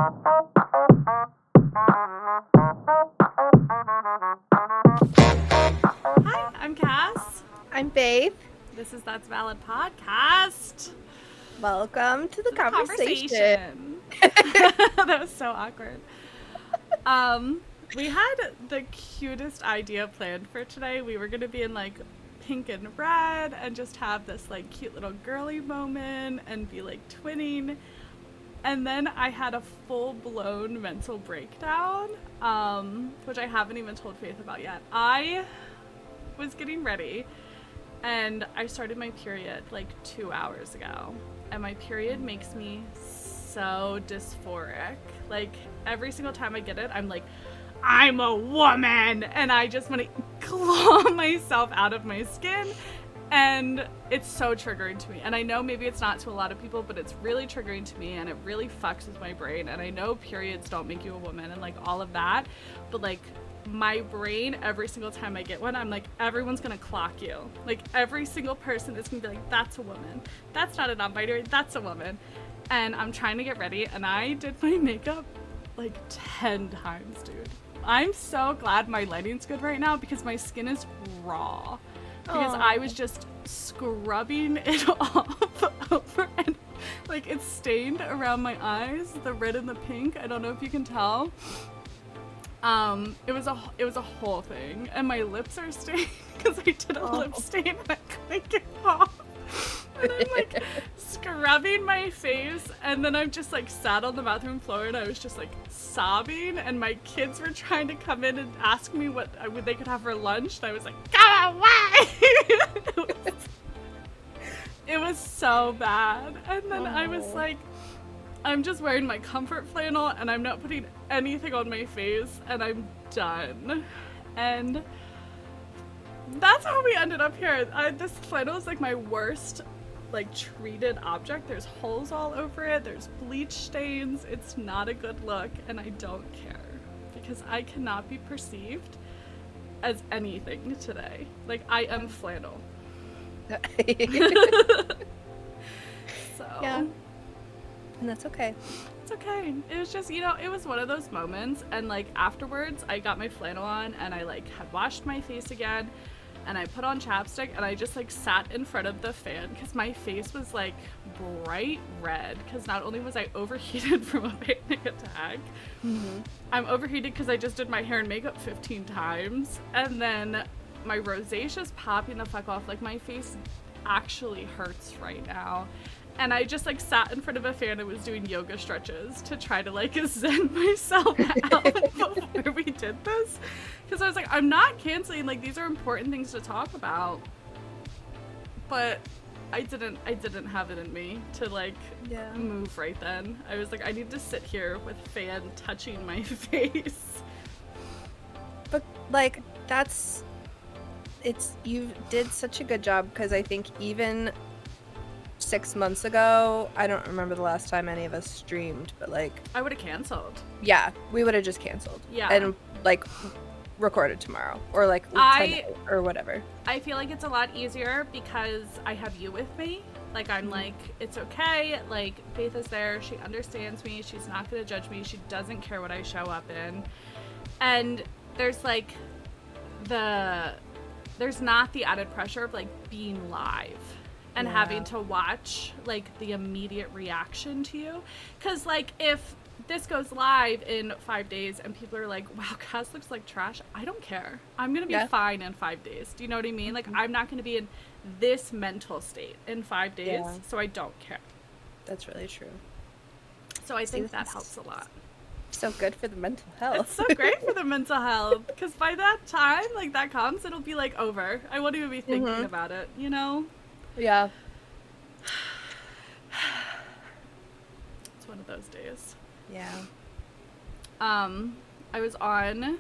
Hi, I'm Cass. I'm Faith. This is That's Valid Podcast. Welcome to the conversation. That was so awkward. We had the cutest idea planned for today. We were going to be in like pink and red and just have this like cute little girly moment and be like twinning. And then I had a full-blown mental breakdown, which I haven't even told Faith about yet. I was getting ready and I started my period like 2 hours ago. And my period makes me so dysphoric. Like every single time I get it, I'm like, I'm a woman! And I just want to claw myself out of my skin. And it's so triggering to me. And I know maybe it's not to a lot of people, but it's really triggering to me and it really fucks with my brain. And I know periods don't make you a woman and like all of that. But like my brain, every single time I get one, I'm like, everyone's gonna clock you. Like every single person is gonna be like, that's a woman. That's not a non-binary, that's a woman. And I'm trying to get ready and I did my makeup like 10 times, dude. I'm so glad my lighting's good right now because my skin is raw. Because I was just scrubbing it off over and like it's stained around my eyes, the red and the pink. I don't know if you can tell. It was a whole thing, and my lips are stained because I did a lip stain and I couldn't get it off. And I'm like scrubbing my face, and then I'm just like sat on the bathroom floor and I was just like sobbing, and my kids were trying to come in and ask me what they could have for lunch, and I was like, go away! It was so bad. And then I was like, I'm just wearing my comfort flannel and I'm not putting anything on my face and I'm done. And that's how we ended up here. This flannel is like my worst like treated object. There's holes all over it. There's bleach stains. It's not a good look and I don't care because I cannot be perceived as anything today. Like I am flannel. So yeah. And that's okay. It's okay. It was just, it was one of those moments, and like afterwards I got my flannel on and I like had washed my face again and I put on chapstick and I just like sat in front of the fan because my face was like bright red because not only was I overheated from a panic attack, I'm overheated because I just did my hair and makeup 15 times, and then my rosacea's popping the fuck off. Like my face actually hurts right now. And I just like sat in front of a fan and was doing yoga stretches to try to like zen myself out before we did this. Because I was like, I'm not canceling, like these are important things to talk about. But I didn't have it in me to like move right then. I was like, I need to sit here with fan touching my face. But like you did such a good job, because I think even 6 months ago, I don't remember the last time any of us streamed, but like I would have canceled. Yeah, we would have just canceled. Yeah. And like recorded tomorrow or like or whatever. I feel like it's a lot easier because I have you with me. Like I'm like, it's okay. Like Faith is there. She understands me. She's not going to judge me. She doesn't care what I show up in. And there's like there's not the added pressure of like being live and having to watch like the immediate reaction to you. Because like if this goes live in 5 days and people are like, wow, Cass looks like trash, I don't care. I'm gonna be fine in 5 days. Do you know what I mean? Like I'm not gonna be in this mental state in 5 days, so I don't care. That's really true. So I think that helps a lot. So good for the mental health. It's so great for the mental health, because by that time like that comes, it'll be like over. I won't even be thinking about it, you know? Yeah. It's one of those days. Yeah. I was on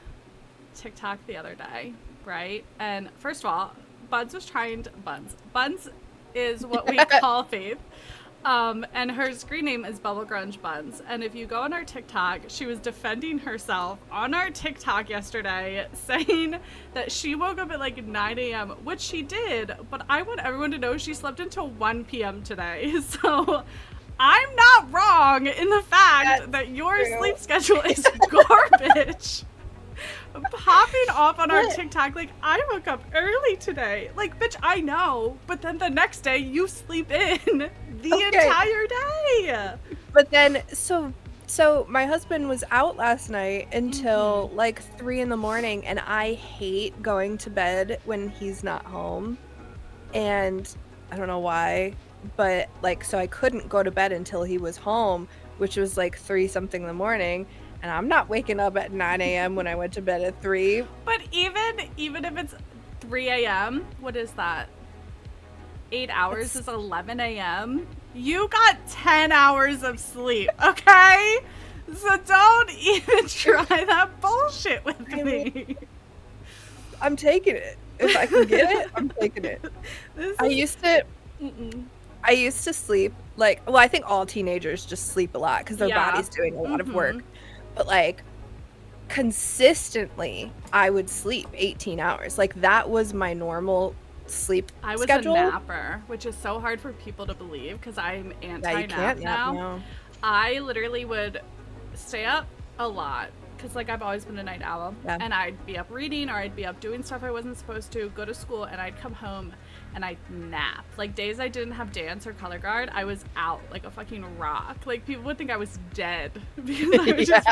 TikTok the other day, right? And first of all, Buns is what we call Faith. And her screen name is Bubble Grunge Buns. And if you go on our TikTok, she was defending herself on our TikTok yesterday, saying that she woke up at like 9 a.m., which she did, but I want everyone to know she slept until 1 p.m. today. So I'm not wrong in the fact that your sleep schedule is garbage. Popping off on our TikTok, like, I woke up early today. Like, bitch, I know. But then the next day, you sleep in the entire day. But then, so my husband was out last night until like 3 in the morning, and I hate going to bed when he's not home. And I don't know why, but like, so I couldn't go to bed until he was home, which was like 3 something in the morning. And I'm not waking up at 9 a.m. when I went to bed at 3. But even if it's 3 a.m., what is that? 8 hours is 11 a.m. You got 10 hours of sleep, okay? So don't even try that bullshit with me. I'm taking it. If I can get it, I'm taking it. I used to sleep like, well, I think all teenagers just sleep a lot because their body's doing a lot of work. But like consistently, I would sleep 18 hours. Like that was my normal sleep schedule. I was a napper, which is so hard for people to believe because I'm anti-nap now. I literally would stay up a lot because like I've always been a night owl, and I'd be up reading or I'd be up doing stuff I wasn't supposed to, go to school, and I'd come home and I'd nap. Like days I didn't have dance or color guard, I was out like a fucking rock. Like people would think I was dead because I was just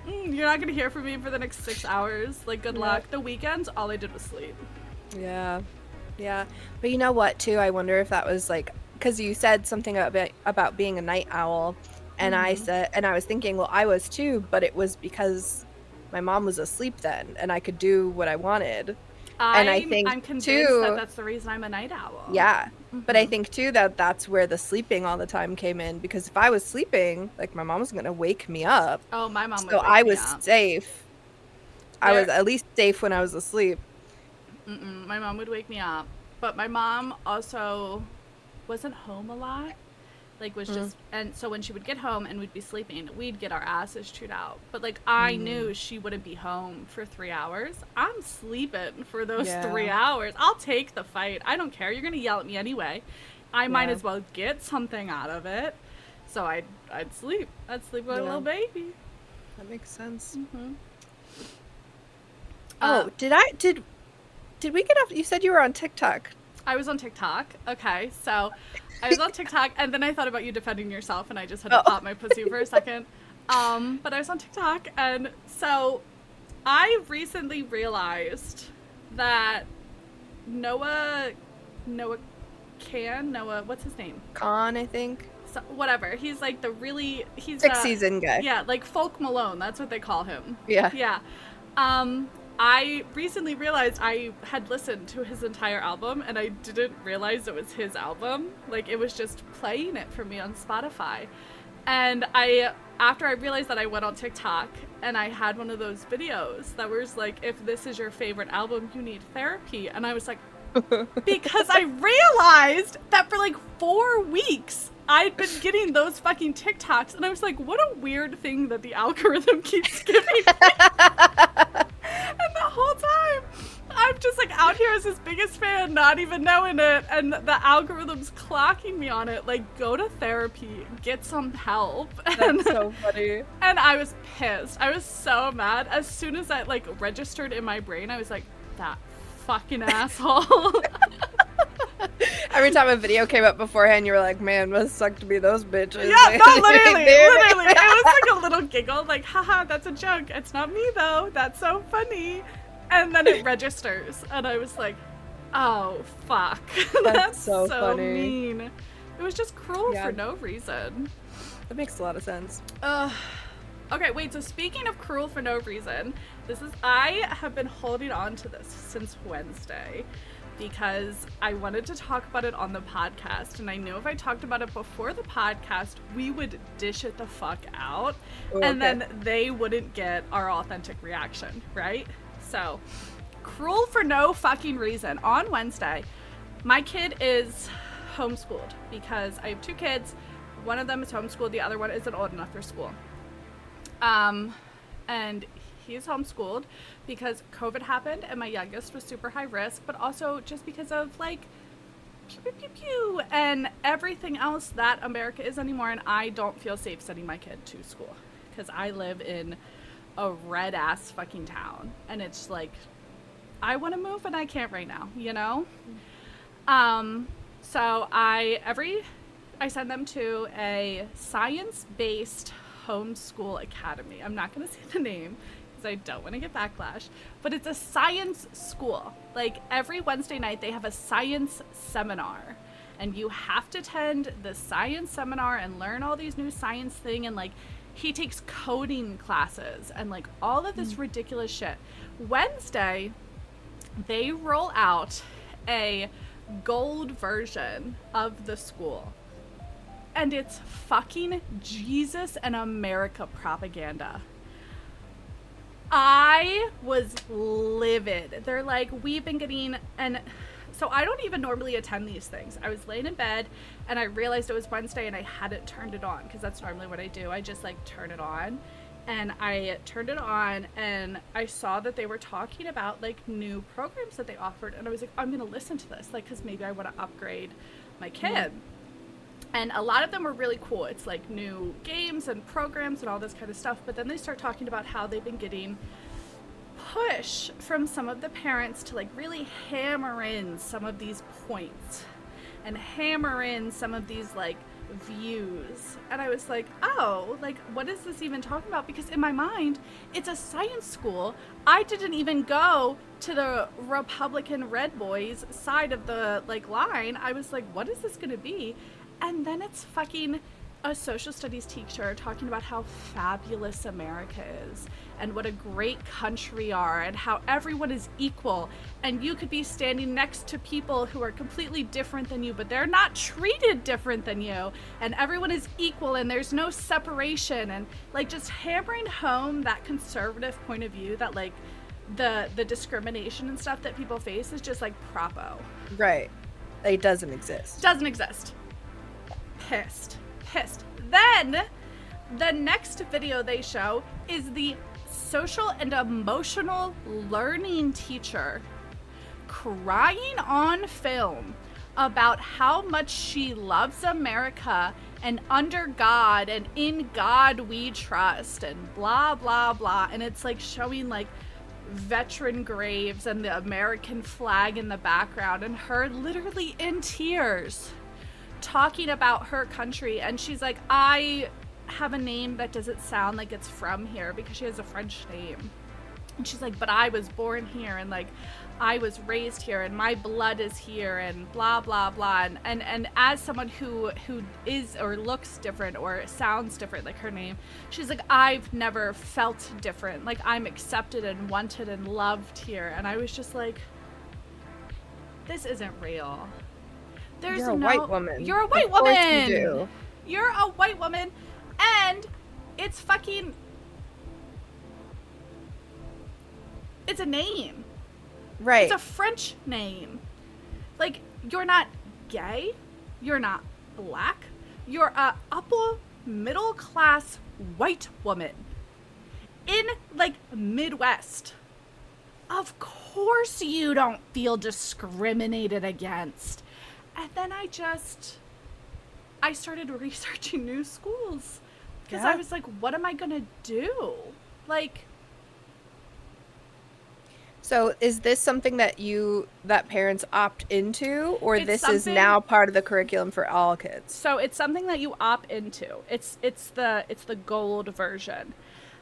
you're not gonna hear from me for the next 6 hours. Like good luck. The weekends, all I did was sleep. Yeah. But you know what too? I wonder if that was like, because you said something about being a night owl, and I was thinking, well, I was too, but it was because my mom was asleep then, and I could do what I wanted. And I think I'm convinced too, that's the reason I'm a night owl. Yeah. But I think too that that's where the sleeping all the time came in, because if I was sleeping, like my mom was gonna wake me up. Oh, my mom would so wake I me was up. safe. I was at least safe when I was asleep. My mom would wake me up, but my mom also wasn't home a lot. Like was just, and so when she would get home and we'd be sleeping, we'd get our asses chewed out. But like I knew she wouldn't be home for 3 hours. I'm sleeping for those 3 hours. I'll take the fight. I don't care. You're gonna yell at me anyway. I might as well get something out of it. So I'd sleep. I'd sleep like a little baby. That makes sense. Oh, did we get off? You said you were on TikTok. I was on TikTok. Okay, so I was on TikTok, and then I thought about you defending yourself, and I just had to pop my pussy for a second. But I was on TikTok, and so I recently realized that Noah, what's his name? Khan, I think. So, whatever. He's like he's 6th season guy. Yeah, like Folk Malone. That's what they call him. Yeah. Yeah. I recently realized I had listened to his entire album, and I didn't realize it was his album. Like, it was just playing it for me on Spotify. And after I realized that, I went on TikTok, and I had one of those videos that was like, if this is your favorite album, you need therapy. And I was like, because I realized that for like 4 weeks, I'd been getting those fucking TikToks, and I was like, what a weird thing that the algorithm keeps giving me. And the whole time, I'm just like out here as his biggest fan, not even knowing it, and the algorithm's clocking me on it, like, go to therapy, get some help. That's so funny. And I was pissed. I was so mad. As soon as that, like, registered in my brain, I was like, that fucking asshole. Every time a video came up beforehand, you were like, man, must suck to be those bitches. Yeah, no, literally. It was like a little giggle, like, haha, that's a joke. It's not me, though. That's so funny. And then it registers, and I was like, oh, fuck. That's so funny. Mean. It was just cruel for no reason. That makes a lot of sense. Okay, wait, so speaking of cruel for no reason, I have been holding on to this since Wednesday, because I wanted to talk about it on the podcast, and I knew if I talked about it before the podcast, we would dish it the fuck out, and then they wouldn't get our authentic reaction, right? So, cruel for no fucking reason. On Wednesday, my kid is homeschooled because I have 2 kids. One of them is homeschooled, the other one isn't old enough for school. And he's homeschooled because COVID happened and my youngest was super high risk, but also just because of like pew, pew, pew, pew, and everything else that America is anymore. And I don't feel safe sending my kid to school because I live in a red ass fucking town, and it's like I want to move and I can't right now, you know. So I send them to a science-based homeschool academy. I'm not going to say the name because I don't want to get backlash, but it's a science school. Like every Wednesday night they have a science seminar, and you have to attend the science seminar and learn all these new science thing, and like he takes coding classes and like all of this ridiculous shit. Wednesday they roll out a gold version of the school, and it's fucking Jesus and America propaganda. I was livid. They're like, we've been getting, and so I don't even normally attend these things. I was laying in bed and I realized it was Wednesday and I hadn't turned it on because that's normally what I do. I just like turn it on, and I turned it on and I saw that they were talking about like new programs that they offered, and I was like, I'm gonna listen to this, like, because maybe I want to upgrade my kid. And a lot of them were really cool. It's like new games and programs and all this kind of stuff. But then they start talking about how they've been getting push from some of the parents to like really hammer in some of these points and hammer in some of these like views. And I was like, oh, like, what is this even talking about? Because in my mind, it's a science school. I didn't even go to the Republican Red Boys side of the like line. I was like, what is this going to be? And then it's fucking a social studies teacher talking about how fabulous America is and what a great country we are and how everyone is equal, and you could be standing next to people who are completely different than you, but they're not treated different than you, and everyone is equal and there's no separation, and like just hammering home that conservative point of view that like the discrimination and stuff that people face is just like propo. Right. It doesn't exist. Doesn't exist. Pissed. Then the next video they show is the social and emotional learning teacher crying on film about how much she loves America and under God and in God we trust and blah blah blah, and it's like showing like veteran graves and the American flag in the background and her literally in tears talking about her country. And she's like, I have a name that doesn't sound like it's from here because she has a French name, and she's like, but I was born here and like I was raised here and my blood is here and blah blah blah, and as someone who is or looks different or sounds different like her name, she's like, I've never felt different, like I'm accepted and wanted and loved here. And I was just like, this isn't real. You're a white woman. You're a white woman. Of course you do. You're a white woman, and it's fucking. It's a name. Right. It's a French name. Like, you're not gay. You're not black. You're a upper middle class white woman in like Midwest. Of course you don't feel discriminated against. And then I started researching new schools because I was like, what am I going to do? Like, so is this something that parents opt into, or this is now part of the curriculum for all kids? So it's something that you opt into. It's the gold version.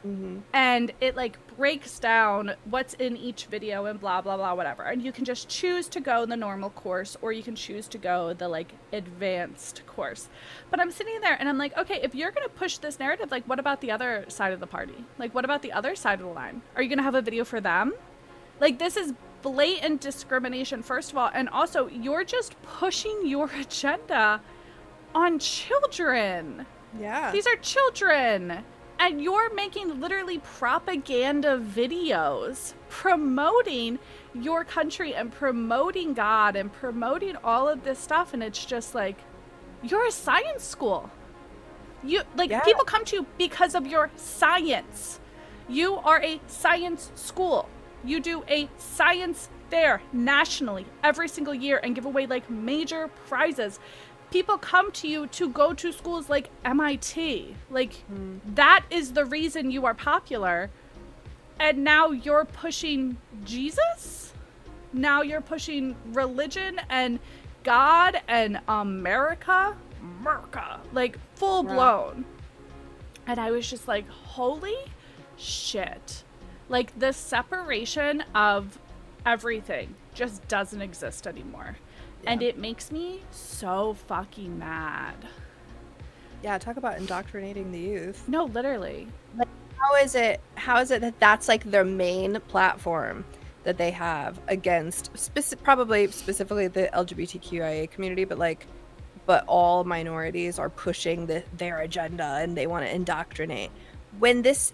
Mm-hmm. And it like breaks down what's in each video and blah blah blah whatever, and you can just choose to go the normal course or you can choose to go the like advanced course. But I'm sitting there and I'm like, okay, if you're gonna push this narrative, like what about the other side of the party? Like what about the other side of the line? Are you gonna have a video for them? Like, this is blatant discrimination, first of all, and also you're just pushing your agenda on children. Yeah, these are children. And you're making literally propaganda videos promoting your country and promoting God and promoting all of this stuff. And it's just like, you're a science school. People come to you because of your science. You are a science school. You do a science there nationally every single year and give away like major prizes. People come to you to go to schools like MIT. Like, that is the reason you are popular. And now you're pushing Jesus? Now you're pushing religion and God and America? Like, full blown. And I was just like, holy shit. Like, the separation of everything just doesn't exist anymore. Yeah. And it makes me so fucking mad. Yeah, talk about indoctrinating the youth. No, literally. Like, how is it that that's like their main platform that they have against probably specifically the LGBTQIA community, but all minorities are pushing their agenda and they want to indoctrinate, when this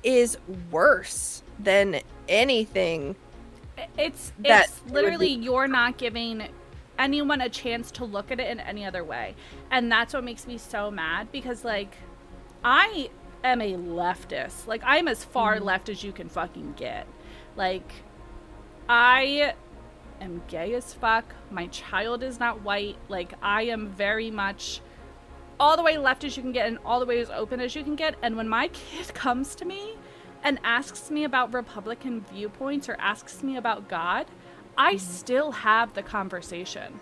is worse than anything. It's literally, you're not giving anyone a chance to look at it in any other way. And that's what makes me so mad, because like, I am a leftist. Like, I'm as far left as you can fucking get. Like, I am gay as fuck. My child is not white. Like, I am very much all the way left as you can get and all the way as open as you can get. And when my kid comes to me and asks me about Republican viewpoints or asks me about God, I still have the conversation.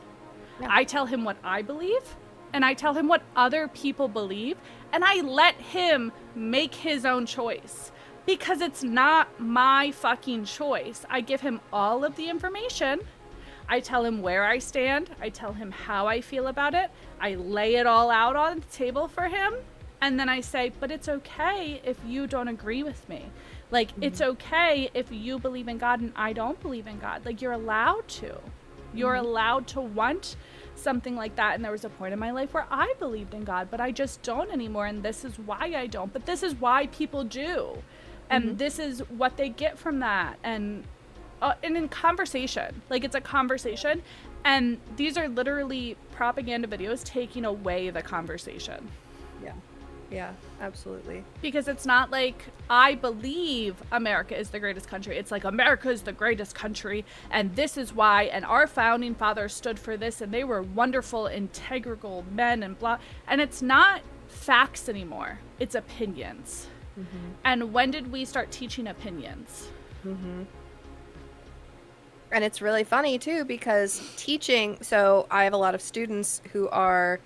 Yeah. I tell him what I believe, and I tell him what other people believe, and I let him make his own choice, because it's not my fucking choice. I give him all of the information. I tell him where I stand. I tell him how I feel about it. I lay it all out on the table for him. And then I say, but it's okay if you don't agree with me. Like, it's okay if you believe in God and I don't believe in God. Like, you're allowed to. You're allowed to want something like that. And there was a point in my life where I believed in God, but I just don't anymore. And this is why I don't. But this is why people do. And this is what they get from that. And in conversation, like, it's a conversation. And these are literally propaganda videos taking away the conversation. Yeah. Yeah, absolutely. Because it's not like, I believe America is the greatest country. It's like, America is the greatest country, and this is why, and our founding fathers stood for this, and they were wonderful, integral men, and blah. And it's not facts anymore. It's opinions. And when did we start teaching opinions? And it's really funny, too, because teaching... So I have a lot of students who are,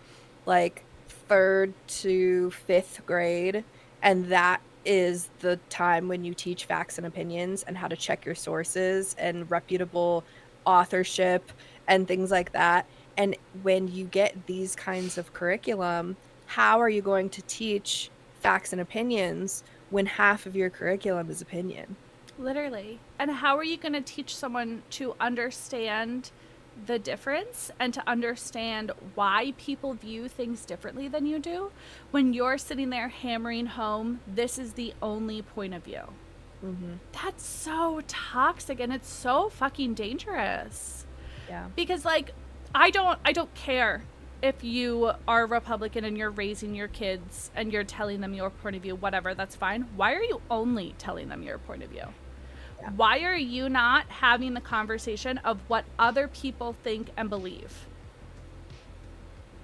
like, 3rd to 5th grade, and that is the time when you teach facts and opinions and how to check your sources and reputable authorship and things like that. And when you get these kinds of curriculum, how are you going to teach facts and opinions when half of your curriculum is opinion? Literally. And how are you going to teach someone to understand the difference and to understand why people view things differently than you do when you're sitting there hammering home, this is the only point of view? That's so toxic, and it's so fucking dangerous. Yeah. Because, like, I don't care if you are Republican and you're raising your kids and you're telling them your point of view, whatever, that's fine. Why are you only telling them your point of view? Yeah. Why are you not having the conversation of what other people think and believe?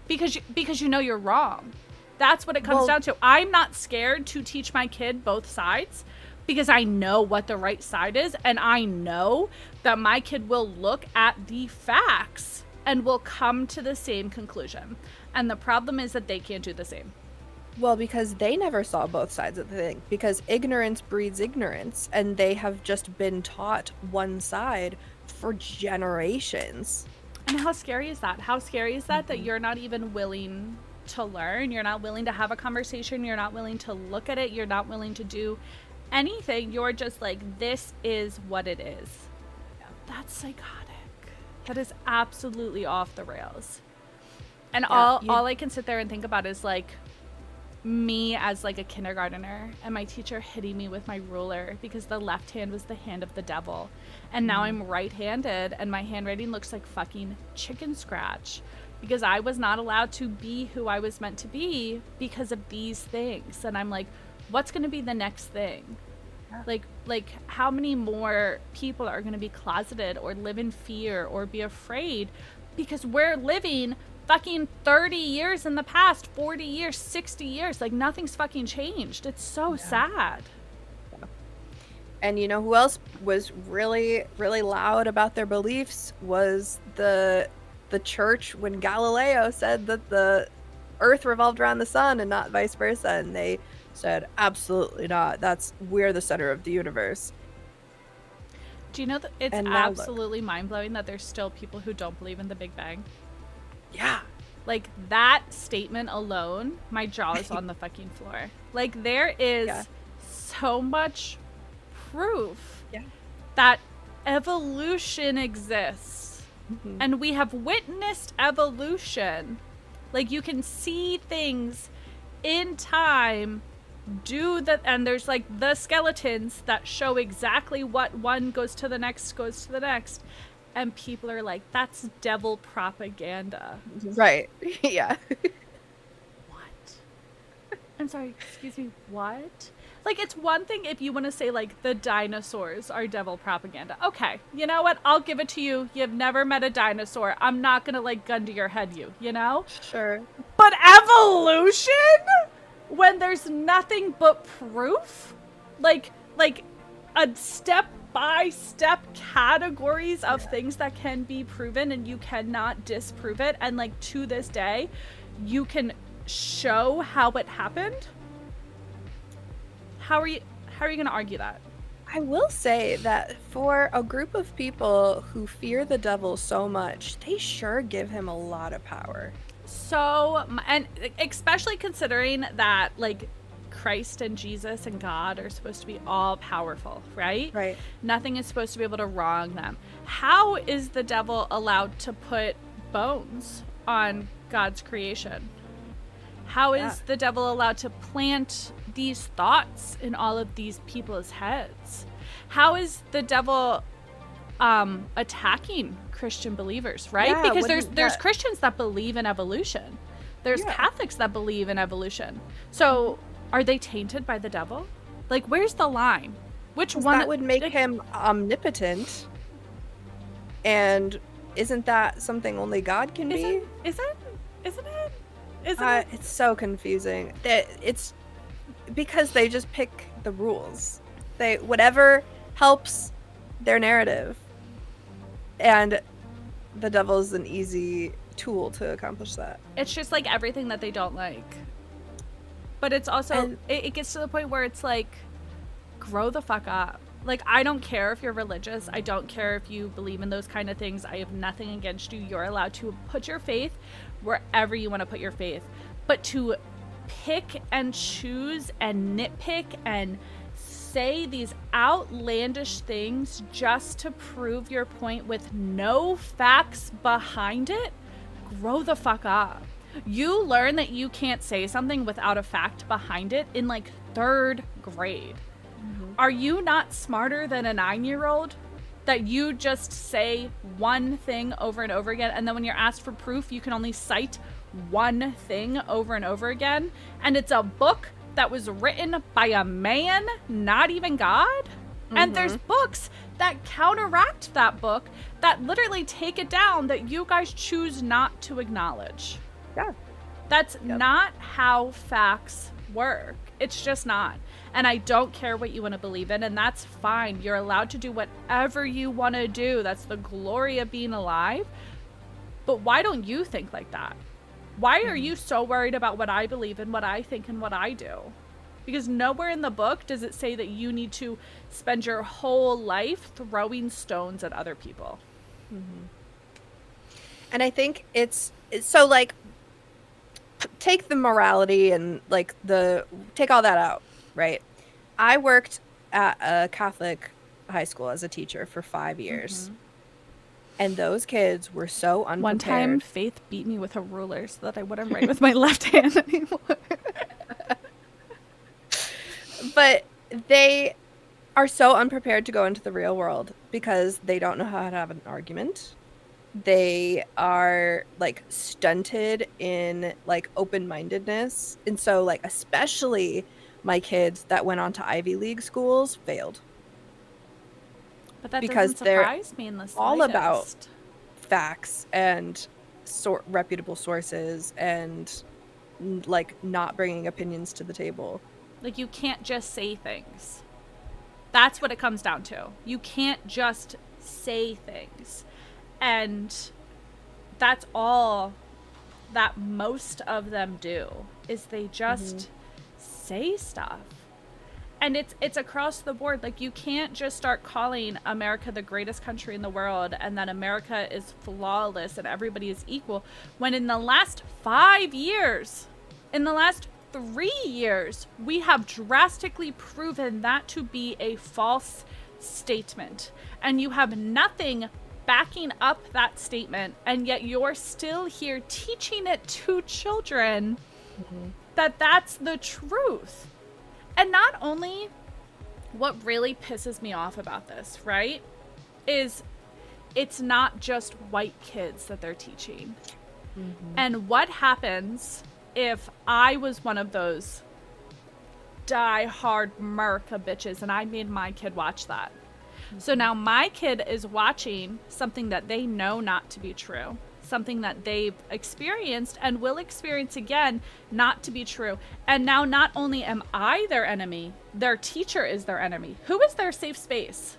Because you know you're wrong. That's what it comes down to. I'm not scared to teach my kid both sides because I know what the right side is, and I know that my kid will look at the facts and will come to the same conclusion. And the problem is that they can't do the same. Well, because they never saw both sides of the thing. Because ignorance breeds ignorance, and they have just been taught one side for generations. And how scary is that? How scary is that, that you're not even willing to learn? You're not willing to have a conversation. You're not willing to look at it. You're not willing to do anything. You're just like, this is what it is. Yeah. That's psychotic. That is absolutely off the rails. And all I can sit there and think about is, like, me as, like, a kindergartner and my teacher hitting me with my ruler because the left hand was the hand of the devil. And now I'm right-handed and my handwriting looks like fucking chicken scratch because I was not allowed to be who I was meant to be because of these things. And I'm like, what's going to be the next thing? Yeah. Like how many more people are going to be closeted or live in fear or be afraid because we're living fucking 30 years in the past, 40 years, 60 years. Like nothing's fucking changed. It's so sad. And you know who else was really, really loud about their beliefs was the church when Galileo said that the Earth revolved around the sun and not vice versa, and they said absolutely not. We're the center of the universe. Do you know that it's And absolutely mind-blowing that there's still people who don't believe in the Big Bang? Yeah. Like that statement alone, my jaw is on the fucking floor. Like there is so much proof that evolution exists. Mm-hmm. And we have witnessed evolution. Like you can see things in time and there's like the skeletons that show exactly what one goes to the next, and people are like, that's devil propaganda. Right. Yeah. What? I'm sorry, excuse me, what? Like, it's one thing if you want to say, like, the dinosaurs are devil propaganda. Okay, you know what? I'll give it to you. You've never met a dinosaur. I'm not going to, like, gun to your head you know? Sure. But evolution? When there's nothing but proof? Like a step-by-step categories of things that can be proven and you cannot disprove it. And, like, to this day, you can show how it happened? How are you going to argue that? I will say that for a group of people who fear the devil so much, they sure give him a lot of power. So, and especially considering that, like, Christ and Jesus and God are supposed to be all powerful, right? Right. Nothing is supposed to be able to wrong them. How is the devil allowed to put bones on God's creation? How is the devil allowed to plant these thoughts in all of these people's heads? How is the devil attacking Christian believers, right? Yeah, because there's Christians that believe in evolution. There's Catholics that believe in evolution. So are they tainted by the devil? Like, where's the line? Which one? That would make him omnipotent. And isn't that something only God can be? Isn't it? It's so confusing. It's because they just pick the rules. Whatever helps their narrative. And the devil's an easy tool to accomplish that. It's just like everything that they don't like. But it's also, it gets to the point where it's like, grow the fuck up. Like, I don't care if you're religious. I don't care if you believe in those kind of things. I have nothing against you. You're allowed to put your faith wherever you want to put your faith. But to pick and choose and nitpick and say these outlandish things just to prove your point with no facts behind it, grow the fuck up. You learn that you can't say something without a fact behind it in like 3rd grade. Mm-hmm. Are you not smarter than a 9-year-old that you just say one thing over and over again, and then when you're asked for proof, you can only cite one thing over and over again, and it's a book that was written by a man, not even God? Mm-hmm. And there's books that counteract that book that literally take it down that you guys choose not to acknowledge. Yeah. That's not how facts work. It's just not. And I don't care what you want to believe in, and that's fine. You're allowed to do whatever you want to do. That's the glory of being alive. But why don't you think like that? Why are you so worried about what I believe in, what I think, and what I do? Because nowhere in the book does it say that you need to spend your whole life throwing stones at other people. Mm-hmm. And I think it's so, like, take the morality and like take all that out, right? I worked at a Catholic high school as a teacher for 5 years. Mm-hmm. And those kids were so unprepared. One time, Faith beat me with a ruler so that I wouldn't write with my left hand anymore. But they are so unprepared to go into the real world because they don't know how to have an argument. They are like stunted in like open-mindedness. And so like especially my kids that went on to Ivy League schools failed. But that Because doesn't they're surprise me in the all about slightest. facts and reputable sources and like not bringing opinions to the table. Like, you can't just say things. That's what it comes down to. You can't just say things. And that's all that most of them do, is they just say stuff. And it's across the board. Like, you can't just start calling America the greatest country in the world and that America is flawless and everybody is equal, when in the last 5 years, in the last 3 years, we have drastically proven that to be a false statement. And you have nothing backing up that statement, and yet you're still here teaching it to children that that's the truth. And not only, what really pisses me off about this, right, is it's not just white kids that they're teaching. And what happens if I was one of those die-hard America bitches and I made my kid watch that? So now my kid is watching something that they know not to be true, something that they've experienced and will experience again not to be true. And now not only am I their enemy, their teacher is their enemy. Who is their safe space?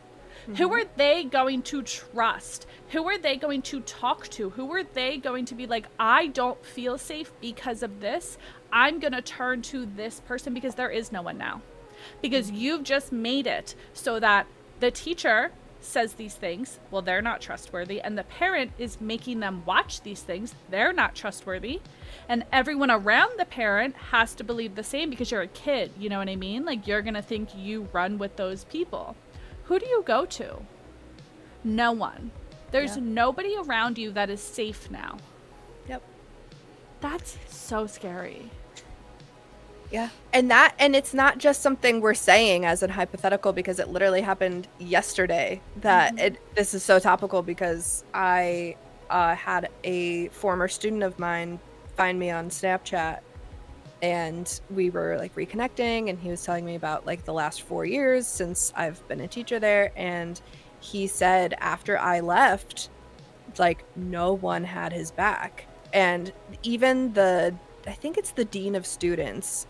Who are they going to trust? Who are they going to talk to? Who are they going to be like, I don't feel safe because of this. I'm going to turn to this person, because there is no one now. Because you've just made it so that the teacher says these things, well, they're not trustworthy, and the parent is making them watch these things, they're not trustworthy, and everyone around the parent has to believe the same because you're a kid, you know what I mean? Like, you're gonna think you run with those people. Who do you go to? No one. There's nobody around you that is safe now. Yep. That's so scary. Yeah. And it's not just something we're saying as a hypothetical, because it literally happened yesterday. This is so topical because I had a former student of mine find me on Snapchat, and we were like reconnecting, and he was telling me about like the last 4 years since I've been a teacher there. And he said after I left, like, no one had his back. And even I think it's the dean of students,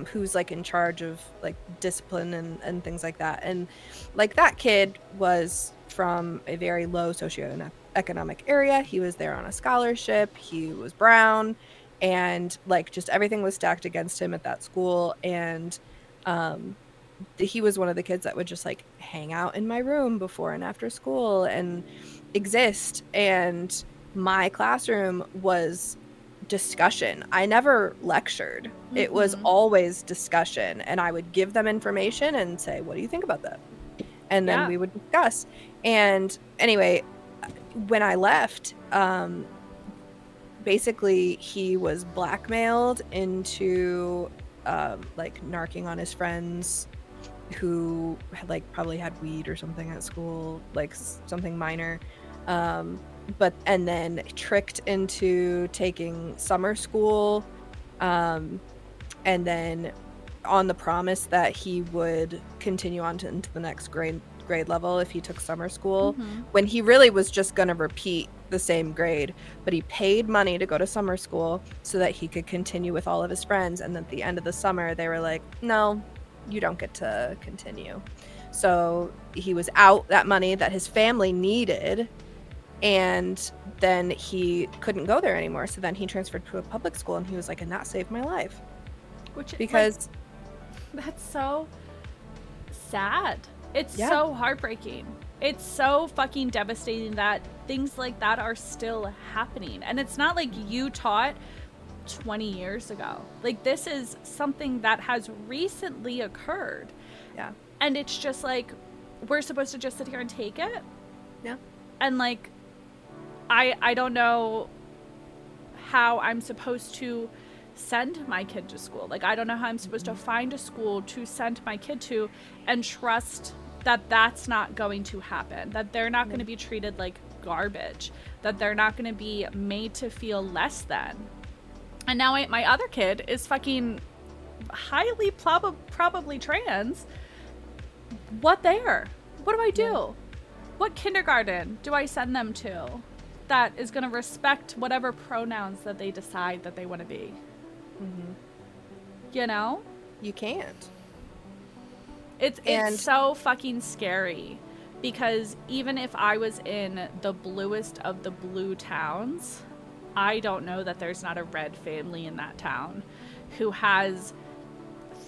who's like in charge of like discipline and things like that. And like, that kid was from a very low socioeconomic area. He was there on a scholarship. He was brown, and like, just everything was stacked against him at that school. And he was one of the kids that would just like hang out in my room before and after school and exist. And my classroom was discussion. I never lectured. It was always discussion, and I would give them information and say, what do you think about that? And then we would discuss. And anyway, when I left, basically he was blackmailed into like narking on his friends who had like probably had weed or something at school, like something minor, and then tricked into taking summer school, and then on the promise that he would continue on into the next grade level if he took summer school, when he really was just going to repeat the same grade. But he paid money to go to summer school so that he could continue with all of his friends, and at the end of the summer they were like, no, you don't get to continue. So he was out that money that his family needed, and then he couldn't go there anymore. So then he transferred to a public school, and he was like, and that saved my life. Because like, that's so sad. It's so heartbreaking. It's so fucking devastating that things like that are still happening. And it's not like you taught 20 years ago. Like, this is something that has recently occurred. Yeah. And it's just like, we're supposed to just sit here and take it? Yeah. And like, I don't know how I'm supposed to send my kid to school. Like, I don't know how I'm supposed to find a school to send my kid to and trust that that's not going to happen, that they're not going to be treated like garbage, that they're not going to be made to feel less than. And now my other kid is fucking highly probably trans, what there? What do I do? Yeah. What kindergarten do I send them to that is going to respect whatever pronouns that they decide that they want to be? Mm-hmm. You know? You can't. It's so fucking scary, because even if I was in the bluest of the blue towns, I don't know that there's not a red family in that town who has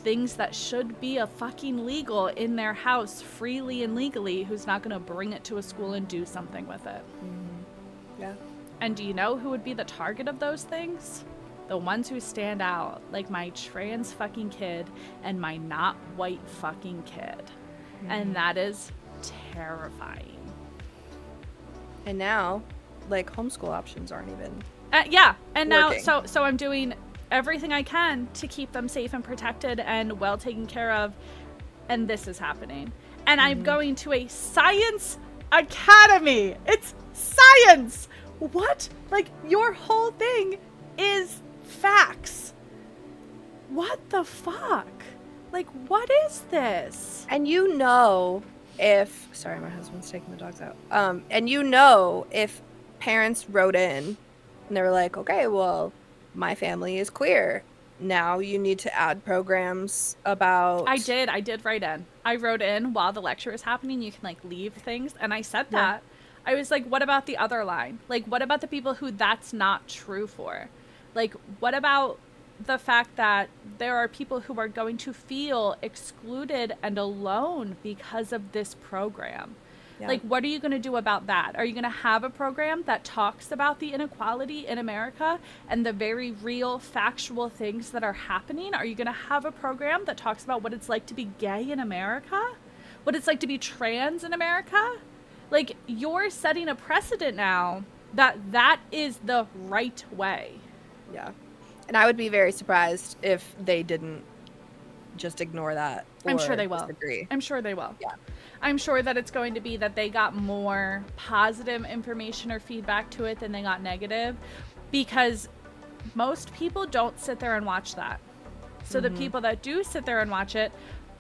things that should be a fucking legal in their house freely and legally, who's not going to bring it to a school and do something with it. Mm-hmm. Yeah. And do you know who would be the target of those things? The ones who stand out, like my trans fucking kid and my not white fucking kid. Mm-hmm. And that is terrifying. And now, like, homeschool options aren't even yeah, and working. Now so I'm doing everything I can to keep them safe and protected and well taken care of, and this is happening. And mm-hmm. I'm going to a science academy. It's science. What? Like, your whole thing is facts. What the fuck? Like, what is this? And you know, if sorry, my husband's taking the dogs out. And you know, if parents wrote in and they were like, okay, well, my family is queer, now you need to add programs about... I did write in. I wrote in while the lecture was happening. You can, like, leave things, and I said that. I was like, what about the other line? Like, what about the people who that's not true for? Like, what about the fact that there are people who are going to feel excluded and alone because of this program? Yeah. Like, what are you going to do about that? Are you going to have a program that talks about the inequality in America and the very real factual things that are happening? Are you going to have a program that talks about what it's like to be gay in America? What it's like to be trans in America? Like, you're setting a precedent now that is the right way. Yeah. And I would be very surprised if they didn't just ignore that. I'm sure they will. Disagree. I'm sure they will. Yeah. I'm sure that it's going to be that they got more positive information or feedback to it than they got negative, because most people don't sit there and watch that. So the people that do sit there and watch it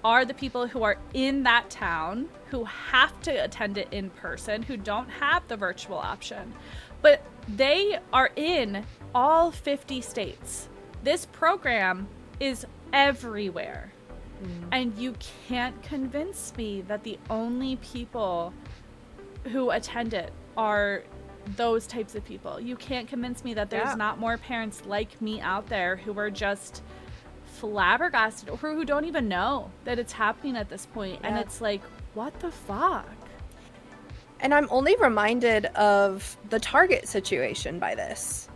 are the people who are in that town, who have to attend it in person, who don't have the virtual option. But they are in all 50 states. This program is everywhere. And you can't convince me that the only people who attend it are those types of people. You can't convince me that there's not more parents like me out there who are just flabbergasted, or who don't even know that it's happening at this point. And it's like, what the fuck? And I'm only reminded of the Target situation by this.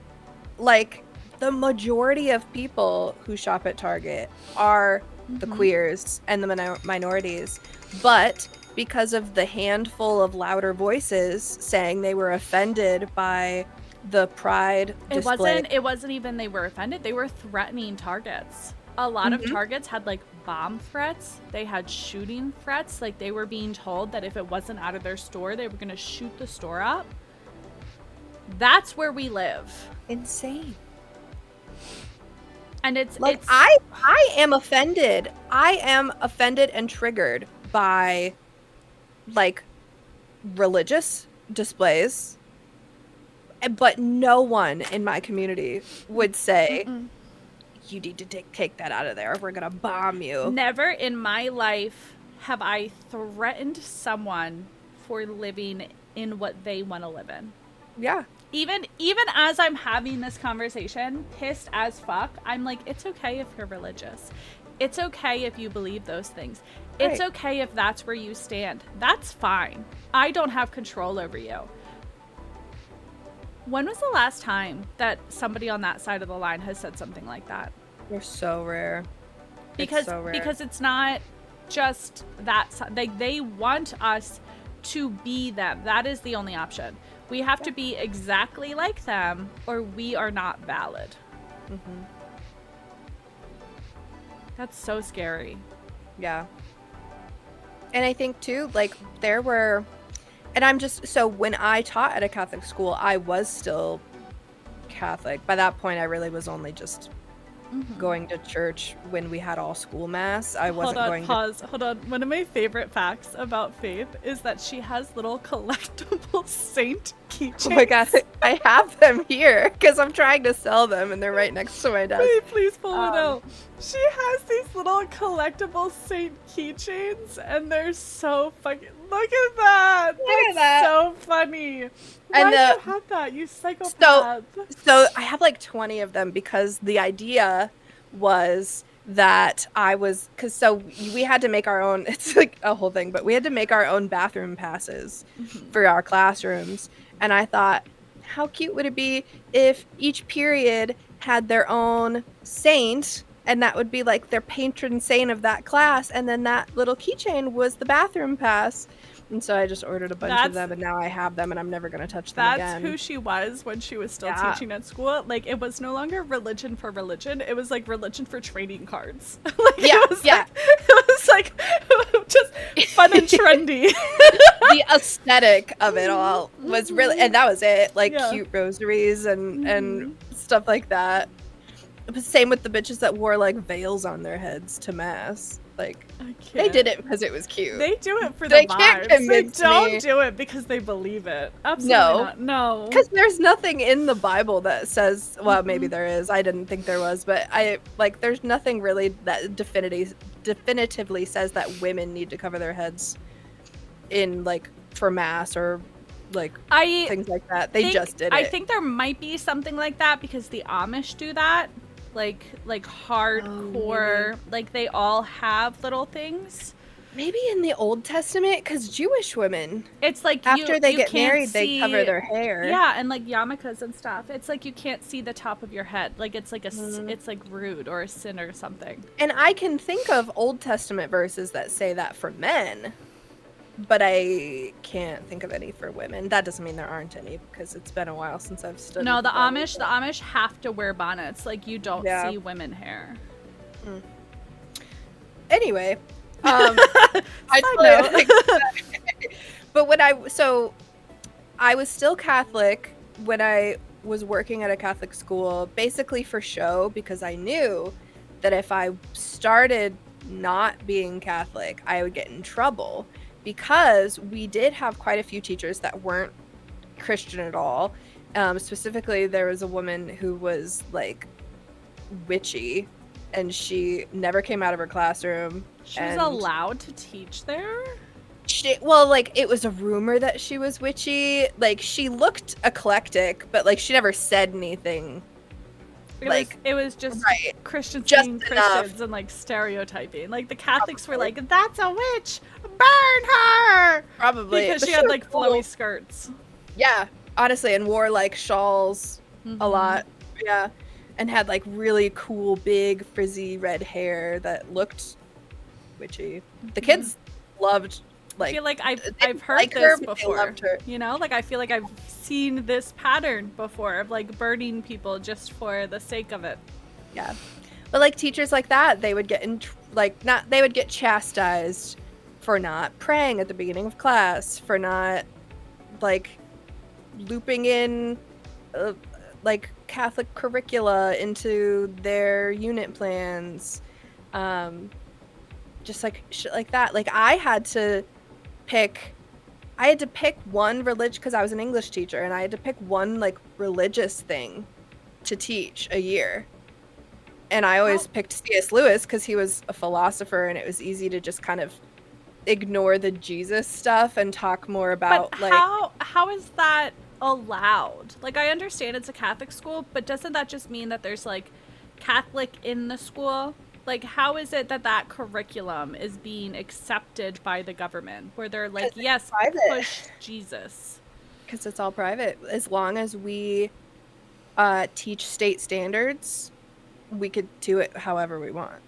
Like, the majority of people who shop at Target are the queers and the minorities, but because of the handful of louder voices saying they were offended by the pride display. It wasn't even they were offended, they were threatening Targets. A lot of Targets had, like, bomb threats. They had shooting threats. Like, they were being told that if it wasn't out of their store, they were going to shoot the store up. That's where we live. Insane. And it's like, it's... I am offended. I am offended and triggered by, like, religious displays, but no one in my community would say, you need to take that out of there, we're gonna bomb you. Never in my life have I threatened someone for living in what they want to live in. Yeah. Even as I'm having this conversation, pissed as fuck, I'm like, it's okay if you're religious. It's okay if you believe those things. It's okay if that's where you stand. That's fine. I don't have control over you. When was the last time that somebody on that side of the line has said something like that? They're so rare. Because it's not just that. Like, they want us to be them. That is the only option. We have to be exactly like them, or we are not valid. That's so scary. Yeah. And I think, too, like, there were... And I'm just... So when I taught at a Catholic school, I was still Catholic. By that point, I really was only just going to church when we had all school mass. I wasn't going Pause. Hold on. One of my favorite facts about Faith is that she has little collectible saint keychains. Oh my god, I have them here because I'm trying to sell them and they're right next to my desk. Wait, please pull it out. She has these little collectible saint keychains and they're so fucking... Look at that! That's so funny. Why do you have that, you psychopath? So I have like 20 of them because the idea was that we had to make our own, it's like a whole thing, but we had to make our own bathroom passes for our classrooms. And I thought, how cute would it be if each period had their own saint, and that would be like their patron saint of that class, and then that little keychain was the bathroom pass. And so I just ordered a bunch of them, and now I have them, and I'm never going to touch them again. That's who she was when she was still teaching at school. Like, it was no longer religion for religion. It was, like, religion for trading cards. It was, like, just fun and trendy. The aesthetic of it all was really... And that was it. Like, cute rosaries and stuff like that. Same with the bitches that wore, like, veils on their heads to mass. Like, they did it because it was cute. They do it for the vibes. They don't do it because they believe it. Absolutely not. No. Because there's nothing in the Bible that says, well, maybe there is. I didn't think there was, but there's nothing really that definitively says that women need to cover their heads in, like, for mass or, like, things like that. They just did it. I think there might be something like that because the Amish do that. Like hardcore, like they all have little things. Maybe in the Old Testament, because Jewish women, it's like after they get married, they cover their hair. Yeah, and like yarmulkes and stuff. It's like you can't see the top of your head. Like it's like it's like rude or a sin or something. And I can think of Old Testament verses that say that for men, but I can't think of any for women. That doesn't mean there aren't any because it's been a while since I've studied. No, the Amish have to wear bonnets. Like you don't see women hair. Anyway, but when I was still Catholic when I was working at a Catholic school, basically for show, because I knew that if I started not being Catholic, I would get in trouble. Because we did have quite a few teachers that weren't Christian at all. Specifically, there was a woman who was, like, witchy, and she never came out of her classroom. She was allowed to teach there? It was a rumor that she was witchy. Like, she looked eclectic, but, like, she never said anything. It was just Christians being Christians and like stereotyping. Like the Catholics were like, "That's a witch, burn her!" Probably because she had like flowy skirts. Yeah, honestly, and wore like shawls a lot. Yeah, and had like really cool, big, frizzy red hair that looked witchy. The kids loved. I feel like I've heard this before. Loved her. You know, like I feel like I've seen this pattern before of like burning people just for the sake of it. Yeah, but like teachers like that, they would get they would get chastised for not praying at the beginning of class, for not like looping in like Catholic curricula into their unit plans, just like shit like that. Like I had to pick one religion because I was an English teacher, and I had to pick one like religious thing to teach a year. And I always picked C.S. Lewis because he was a philosopher, and it was easy to just kind of ignore the Jesus stuff and talk more about how is that allowed? Like I understand it's a Catholic school, but doesn't that just mean that there's like Catholic in the school? Like, how is it that curriculum is being accepted by the government? Where they're like, yes, push Jesus. Because it's all private. As long as we teach state standards, we could do it however we want.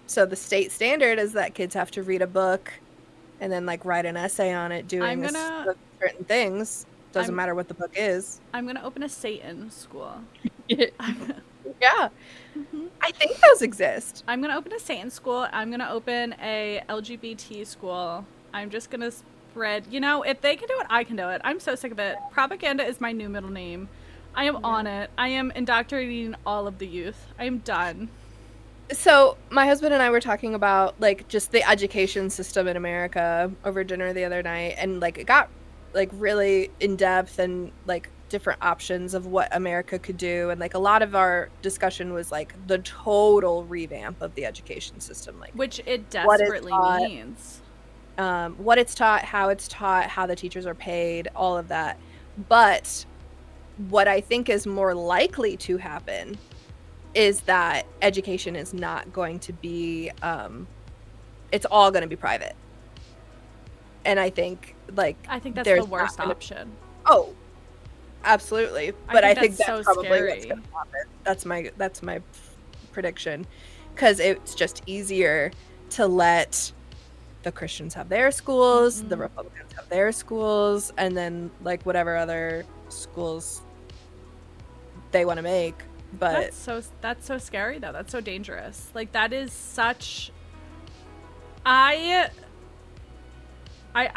So the state standard is that kids have to read a book and then, like, write an essay on it doing certain things. Doesn't matter what the book is. I'm going to open a Satan school. Yeah. Mm-hmm. I think those exist. I'm going to open a Satan school. I'm going to open a LGBT school. I'm just going to spread, if they can do it, I can do it. I'm so sick of it. Propaganda is my new middle name. I am on it. I am indoctrinating all of the youth. I am done. So my husband and I were talking about like just the education system in America over dinner the other night, and like it got like really in depth and like different options of what America could do, and like a lot of our discussion was like the total revamp of the education system, like which it desperately needs. What it's taught, how the teachers are paid, all of that. But what I think is more likely to happen is that education is not going to be it's all going to be private. And I think that's the worst option. Oh, absolutely. But I think that's so probably scary. What's going to happen. That's my prediction, because it's just easier to let the Christians have their schools, the Republicans have their schools, and then like whatever other schools they want to make. But that's so scary though. That's so dangerous. Like that is such I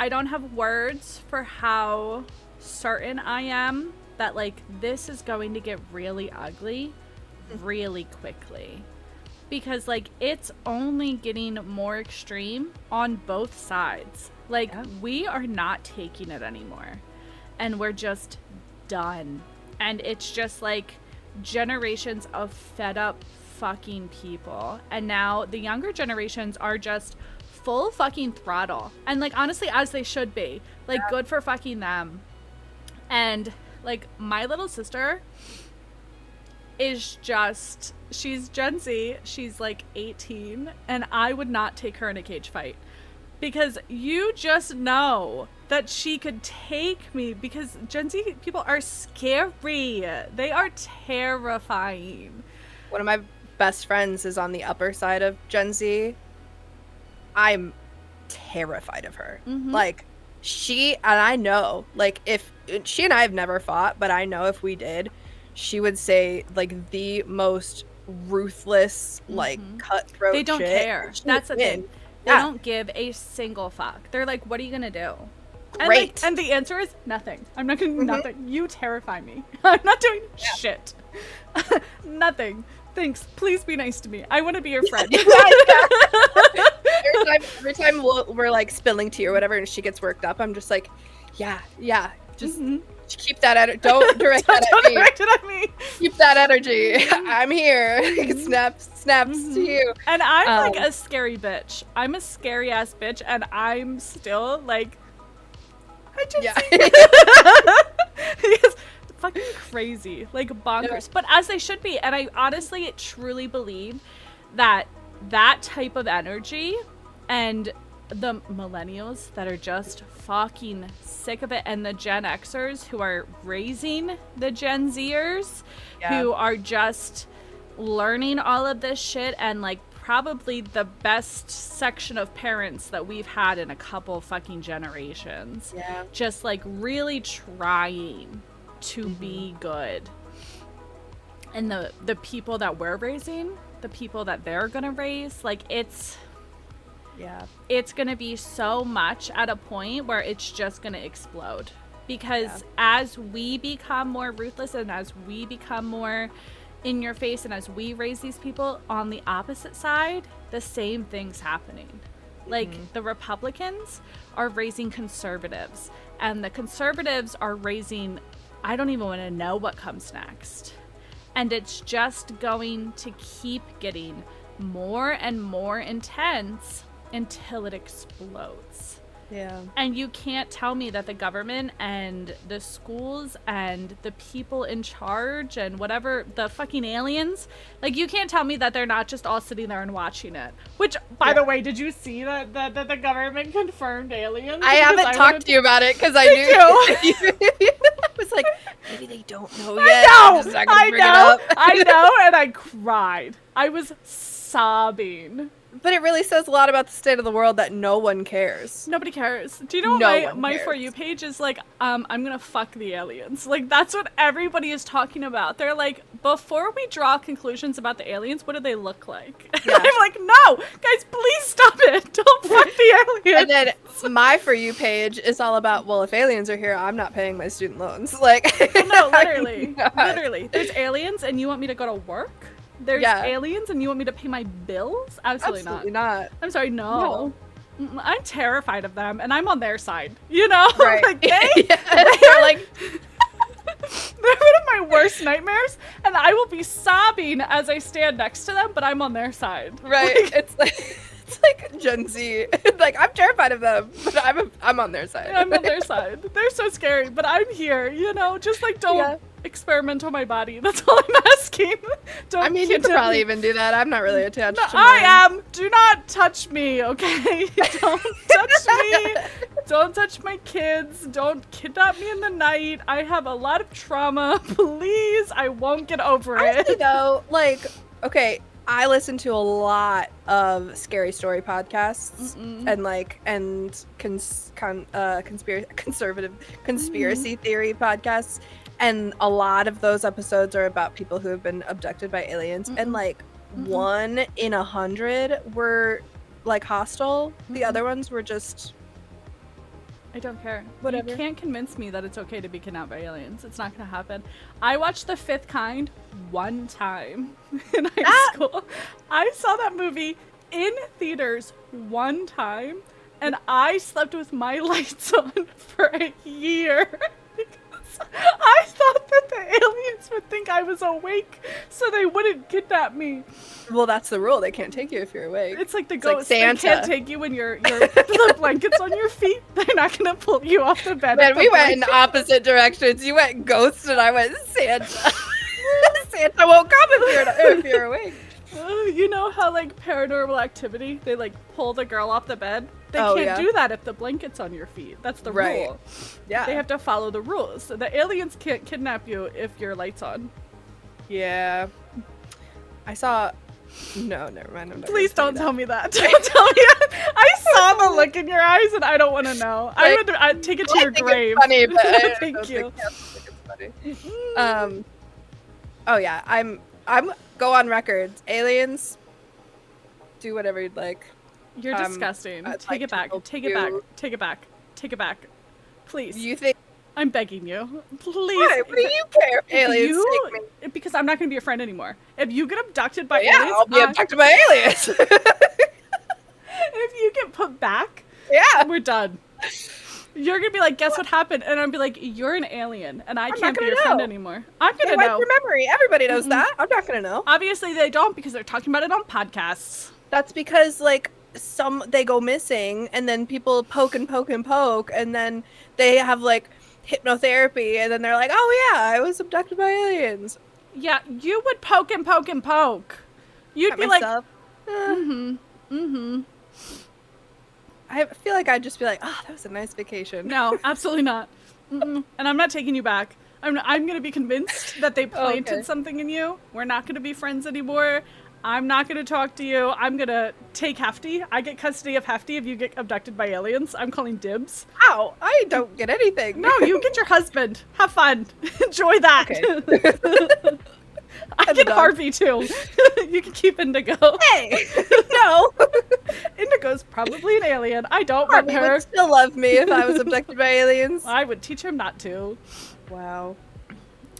don't have words for how certain I am that like this is going to get really ugly really quickly, because like it's only getting more extreme on both sides. Like we are not taking it anymore, and we're just done. And it's just like generations of fed up fucking people, and now the younger generations are just full fucking throttle, and like honestly as they should be, like good for fucking them. And like my little sister is just, she's Gen Z, she's like 18, and I would not take her in a cage fight, because you just know that she could take me, because Gen Z people are scary. They are terrifying. One of my best friends is on the upper side of Gen Z. I'm terrified of her. Like she, and I know, like if she and I have never fought, but I know if we did, she would say like the most ruthless, like cutthroat They don't shit. care. That's the thing. They don't give a single fuck. They're like, what are you gonna do? Great. And the answer is nothing. I'm not gonna do nothing. You terrify me. I'm not doing shit. Nothing. Thanks. Please be nice to me. I want to be your friend. Every time we're like spilling tea or whatever, and she gets worked up, I'm just like, just keep that energy. Don't direct that at me. Direct it at me. Keep that energy. I'm here. Snaps to you. And I'm like a scary bitch. I'm a scary ass bitch, and I'm still like, I just because fucking crazy, like bonkers, but as they should be. And I honestly truly believe that type of energy, and the millennials that are just fucking sick of it, and the Gen Xers who are raising the Gen Zers, who are just learning all of this shit, and like probably the best section of parents that we've had in a couple fucking generations. Just like really trying to be good. And the people that we're raising, the people that they're gonna raise, like it's gonna be so much at a point where it's just gonna explode. Because as we become more ruthless, and as we become more in your face, and as we raise these people on the opposite side, the same thing's happening. Like the Republicans are raising conservatives, and the conservatives are raising, I don't even want to know what comes next. And it's just going to keep getting more and more intense until it explodes. And you can't tell me that the government and the schools and the people in charge and whatever, the fucking aliens, like you can't tell me that they're not just all sitting there and watching it. Which, by the way, did you see that the government confirmed aliens? I haven't talked to you about it because I knew. I was like, maybe they don't know yet. I know, and I cried. I was sobbing. But it really says a lot about the state of the world that no one cares. Nobody cares. Do you know what my For You page is like? I'm gonna fuck the aliens. Like, that's what everybody is talking about. They're like, before we draw conclusions about the aliens, what do they look like? I'm like, no! Guys, please stop it! Don't fuck the aliens! And then my For You page is all about, well, if aliens are here, I'm not paying my student loans. Like, no, literally. There's aliens and you want me to go to work? There's aliens and you want me to pay my bills? Absolutely not. I'm sorry, no. I'm terrified of them, and I'm on their side. You know, right. like they're like they're one of my worst nightmares, and I will be sobbing as I stand next to them, but I'm on their side. Right. Like, it's like Gen Z. Like, I'm terrified of them, but I'm on their side. I'm on their side. They're so scary, but I'm here. You know, just like don't experiment on my body. That's all I'm asking. Don't. I mean, you could probably even do that. I'm not really attached to I am. Do not touch me, okay? Don't touch me. Don't touch my kids. Don't kidnap me in the night. I have a lot of trauma. Please, I won't get over it. Honestly, though, like, okay, I listen to a lot of scary story podcasts and conservative conspiracy theory podcasts, and a lot of those episodes are about people who have been abducted by aliens, and like 1 in 100 were like hostile. The other ones were just, I don't care. Whatever. You can't convince me that it's okay to be kidnapped by aliens. It's not gonna happen. I watched The Fifth Kind one time in high school. I saw that movie in theaters one time, and I slept with my lights on for a year because I thought that the aliens would think I was awake, so they wouldn't kidnap me. Well, that's the rule. They can't take you if you're awake. It's like the ghost. Like Santa. They can't take you when the blanket's on your feet. They're not gonna pull you off the bed. Man, we went in opposite directions. You went ghost, and I went Santa. Santa won't come if you're awake. You know how like Paranormal Activity, they like pull the girl off the bed? They can't do that if the blanket's on your feet. That's the rule. Yeah. They have to follow the rules. So the aliens can't kidnap you if your light's on. Yeah. I saw... No, never mind. Please don't tell me that. Don't tell me. I saw the look in your eyes and I don't want to know. Like, I'd take it to your grave. It's funny, but Thank you. It's funny. Oh yeah, I'm go on record. Aliens, do whatever you'd like. You're disgusting. Take it back. Take it back. Take it back. Take it back. Please. You think? I'm begging you. Please. Why? What do you care if aliens take me? Because I'm not going to be your friend anymore. If you get abducted by aliens... I'll be abducted by aliens. If you get put back, we're done. You're going to be like, guess what happened? And I'll be like, you're an alien, and I can't be your friend anymore. I'm going to know. Your memory. Everybody knows that. I'm not going to know. Obviously, they don't, because they're talking about it on podcasts. That's because, like, they go missing, and then people poke, and then they have, like, hypnotherapy, and then they're like, oh yeah, I was abducted by aliens. Yeah, you would poke. You'd be myself. Like, I feel like I'd just be like, oh, that was a nice vacation. No, absolutely not. And I'm not taking you back. I'm going to be convinced that they planted something in you. We're not going to be friends anymore. I'm not going to talk to you. I'm going to take Hefty. I get custody of Hefty if you get abducted by aliens. I'm calling dibs. Ow, I don't get anything. No, you get your husband. Have fun. Enjoy that. Okay. I get Harvey, too. You can keep Indigo. Hey, no. Indigo's probably an alien. I don't Harvey want her. would still love me if I was abducted by aliens. I would teach him not to. Wow.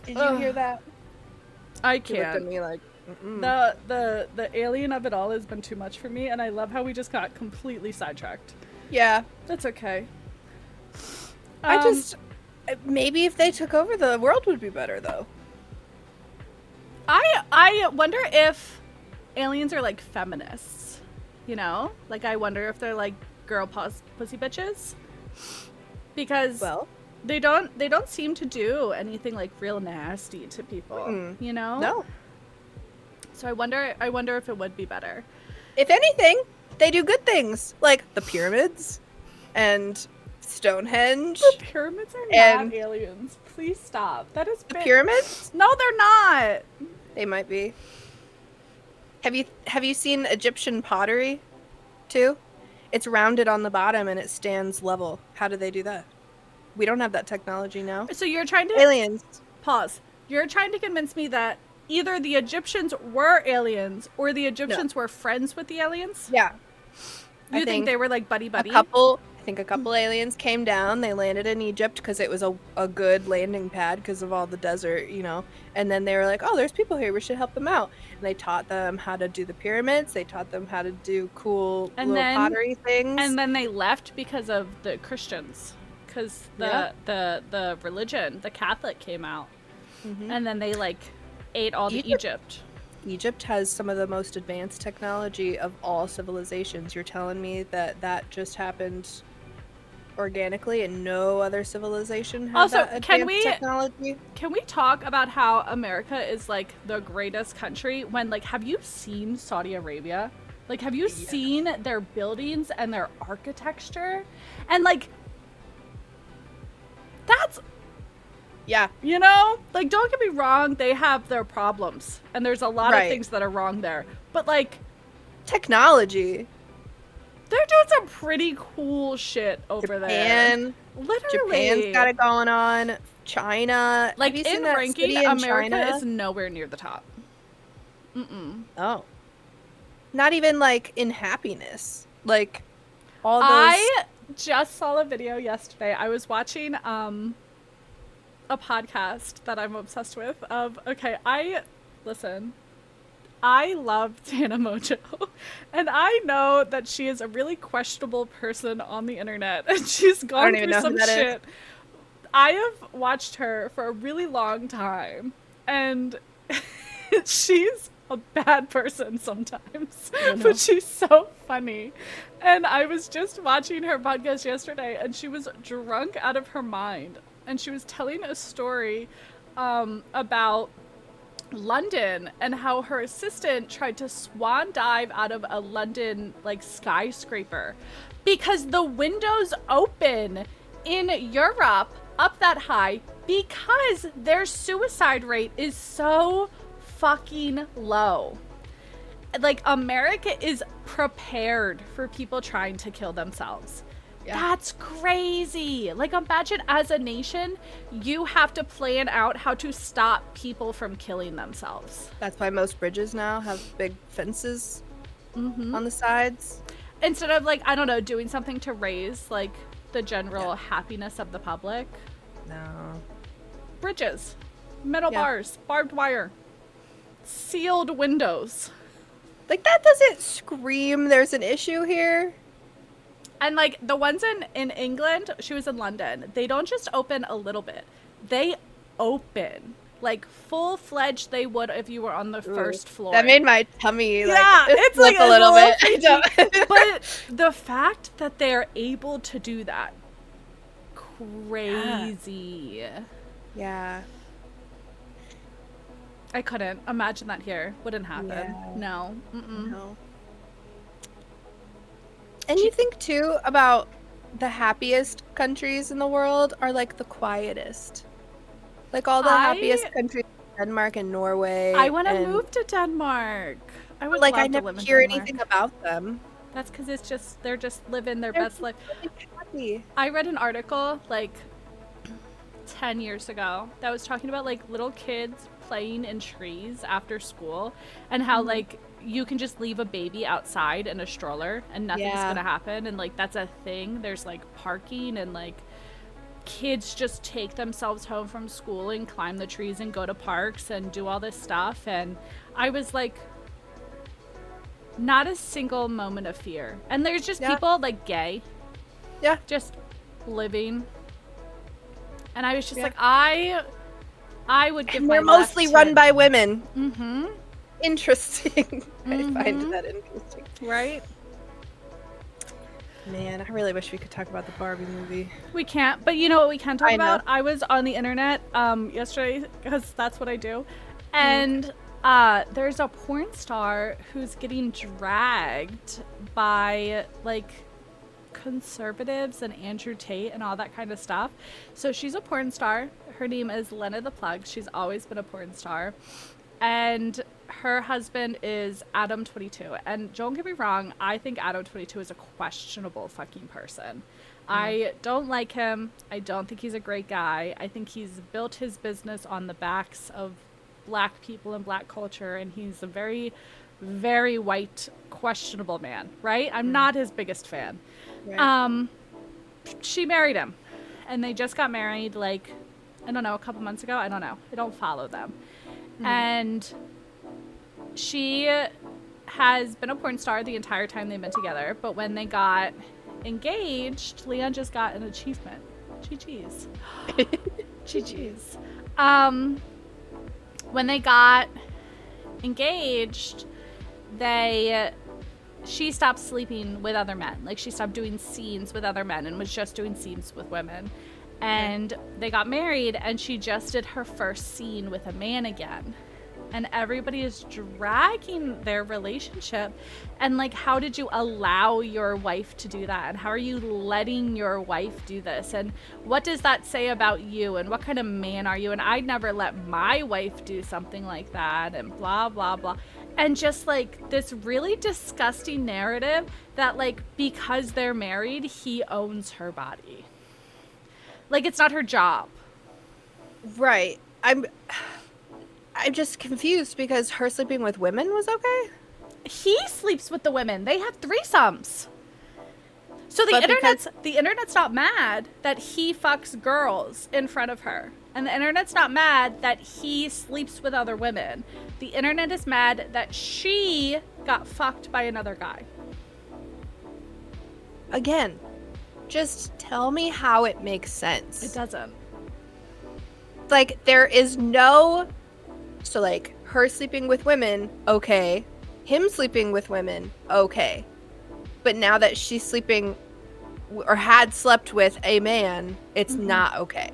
Did you hear that? I He looked at can't. me like, The alien of it all has been too much for me, and I love how we just got completely sidetracked. yeah. That's okay. Maybe if they took over, the world would be better, though. I wonder if aliens are like feminists, you know? Like, I wonder if they're like girl pussy bitches, because they don't seem to do anything like real nasty to people, you know? No. So I wonder if it would be better. If anything, they do good things, like the pyramids and Stonehenge. The pyramids are not aliens. Please stop. That is the pyramids? No, they're not. They might be. Have you seen Egyptian pottery, too? It's rounded on the bottom and it stands level. How do they do that? We don't have that technology now. So you're trying to aliens. Pause. You're trying to convince me that either the Egyptians were aliens or the Egyptians were friends with the aliens? Yeah. You think they were like buddy? I think a couple aliens came down. They landed in Egypt because it was a good landing pad because of all the desert, you know. And then they were like, "Oh, there's people here. We should help them out." And they taught them how to do the pyramids. They taught them how to do cool little pottery things. And then they left because of the Christians, because the religion, the Catholic, came out, and then they like ate all the Egypt. Egypt has some of the most advanced technology of all civilizations. You're telling me that just happened organically and no other civilization has that advanced technology? Can we talk about how America is like the greatest country when, like, have you seen Saudi Arabia? Like, have you seen their buildings and their architecture? And like, that's, you know, like, don't get me wrong, they have their problems and there's a lot of things that are wrong there, but like, technology, they're doing some pretty cool shit over there. Literally. Japan's got it going on. China. Like, in ranking, America is nowhere near the top. Oh. Not even, like, in happiness. Like, all those... I just saw a video yesterday. I was watching a podcast that I'm obsessed with of, I love Tana Mojo, and I know that she is a really questionable person on the internet, and she's gone through some shit. I have watched her for a really long time, and she's a bad person sometimes, but she's so funny. And I was just watching her podcast yesterday, and she was drunk out of her mind, and she was telling a story about London and how her assistant tried to swan dive out of a London like skyscraper because the windows open in Europe up that high because their suicide rate is so fucking low. Like, America is prepared for people trying to kill themselves. That's crazy. Like, imagine as a nation, you have to plan out how to stop people from killing themselves. That's why most bridges now have big fences on the sides. Instead of, like, I don't know, doing something to raise, like, the general happiness of the public. No. Bridges. Metal bars. Barbed wire. Sealed windows. Like, that doesn't scream there's an issue here. And, like, the ones in England, she was in London, they don't just open a little bit. They open. Like, full-fledged they would if you were on the first floor. That made my tummy, like, it's flip like a little bit. But the fact that they're able to do that, crazy. Yeah. I couldn't imagine that here. Wouldn't happen. Yeah. No. No. And you think, too, about the happiest countries in the world are, like, the quietest. Like, all the happiest countries, Denmark and Norway. I want to move to Denmark. I would like, love I to never live in hear Denmark. anything about them. That's because it's just, they're just living their best life. Really happy. I read an article, like, 10 years ago that was talking about, like, little kids playing in trees after school and how, like, you can just leave a baby outside in a stroller and nothing's gonna happen, and like that's a thing. There's like parking, and like kids just take themselves home from school and climb the trees and go to parks and do all this stuff. And I was like, not a single moment of fear. And there's just people like gay just living, and I was just like, I would give my they're mostly run by women. Interesting. I find that interesting. Right? Man, I really wish we could talk about the Barbie movie. We can't, but you know what we can talk about? I was on the internet yesterday, because that's what I do, and there's a porn star who's getting dragged by, like, conservatives and Andrew Tate and all that kind of stuff. So she's a porn star. Her name is Lena the Plug. She's always been a porn star. And her husband is Adam 22. And don't get me wrong, I think Adam 22 is a questionable fucking person. I don't like him. I don't think he's a great guy. I think he's built his business on the backs of black people and black culture, and he's a very very white, questionable man, right? I'm not his biggest fan. Right. She married him, and they just got married, like, I don't know, a couple months ago. I don't know. I don't follow them. And she has been a porn star the entire time they've been together, but when they got engaged, Leon just got an achievement. Chi-chis. Chi-chis. When they got engaged, she stopped sleeping with other men. Like, she stopped doing scenes with other men and was just doing scenes with women. And they got married, and she just did her first scene with a man again. And everybody is dragging their relationship. And, like, how did you allow your wife to do that? And how are you letting your wife do this? And what does that say about you? And what kind of man are you? And I'd never let my wife do something like that. And blah, blah, blah. And just, like, this really disgusting narrative that, like, because they're married, he owns her body. Like, it's not her job. Right. I'm just confused because her sleeping with women was okay? He sleeps with the women. They have threesomes. So the internet's not mad that he fucks girls in front of her. And the internet's not mad that he sleeps with other women. The internet is mad that she got fucked by another guy. Again, just tell me how it makes sense. It doesn't. Like, there is no... So, like, her sleeping with women, okay. Him sleeping with women, okay. But now that she's sleeping or had slept with a man, it's not okay.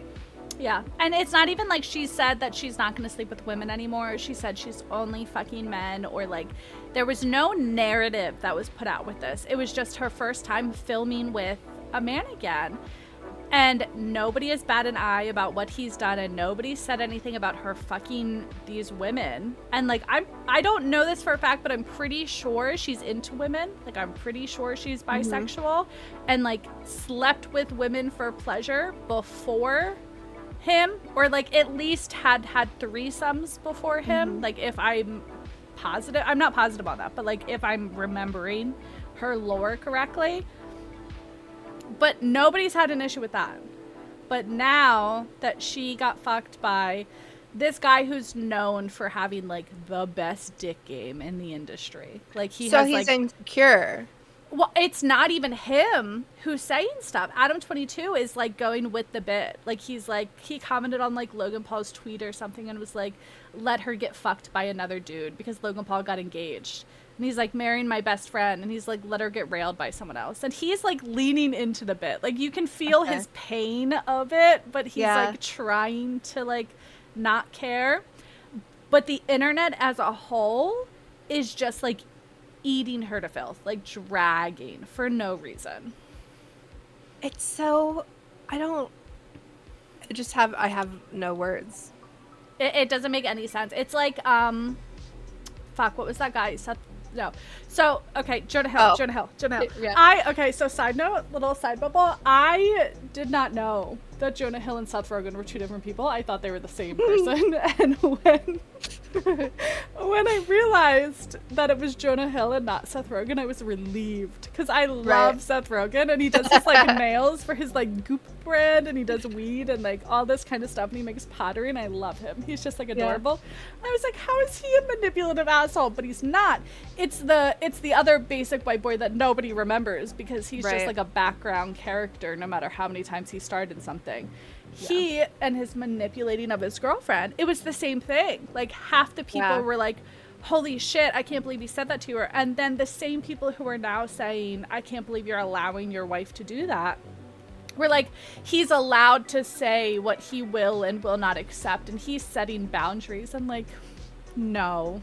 Yeah. And it's not even like she said that she's not going to sleep with women anymore. She said she's only fucking men, or like there was no narrative that was put out with this. It was just her first time filming with a man again. And nobody has batted an eye about what he's done, and nobody said anything about her fucking these women. And like I don't know this for a fact, but I'm pretty sure she's into women. Like, I'm pretty sure she's bisexual and like slept with women for pleasure before him, or like at least had threesomes before him. Like, if I'm positive, I'm not positive on that, but like if I'm remembering her lore correctly. But nobody's had an issue with that. But now that she got fucked by this guy who's known for having like the best dick game in the industry, like he's insecure. Well, it's not even him who's saying stuff. Adam 22 is like going with the bit. Like, he's like, he commented on like Logan Paul's tweet or something and was like, let her get fucked by another dude because Logan Paul got engaged. And he's like, marrying my best friend. And he's like, let her get railed by someone else. And he's like leaning into the bit. Like, you can feel his pain of it, but he's like trying to like not care. But the internet as a whole is just like eating her to filth, like dragging for no reason. It's so, I have no words. It doesn't make any sense. It's like, fuck, what was that guy? No. So, okay, Jonah Hill. Yeah. So side note, little side bubble. I did not know that Jonah Hill and Seth Rogen were two different people. I thought they were the same person. And when I realized that it was Jonah Hill and not Seth Rogen, I was relieved, because I love Seth Rogen, and he does his like nails for his like Goop brand, and he does weed and like all this kind of stuff, and he makes pottery, and I love him. He's just like adorable. I was like, how is he a manipulative asshole? But he's not. It's the other basic white boy that nobody remembers, because he's just like a background character no matter how many times he starred in something. He and his manipulating of his girlfriend, it was the same thing. Like, half the people were like, holy shit, I can't believe he said that to her. And then the same people who are now saying, I can't believe you're allowing your wife to do that, were like, he's allowed to say what he will and will not accept, and he's setting boundaries. I'm like, no.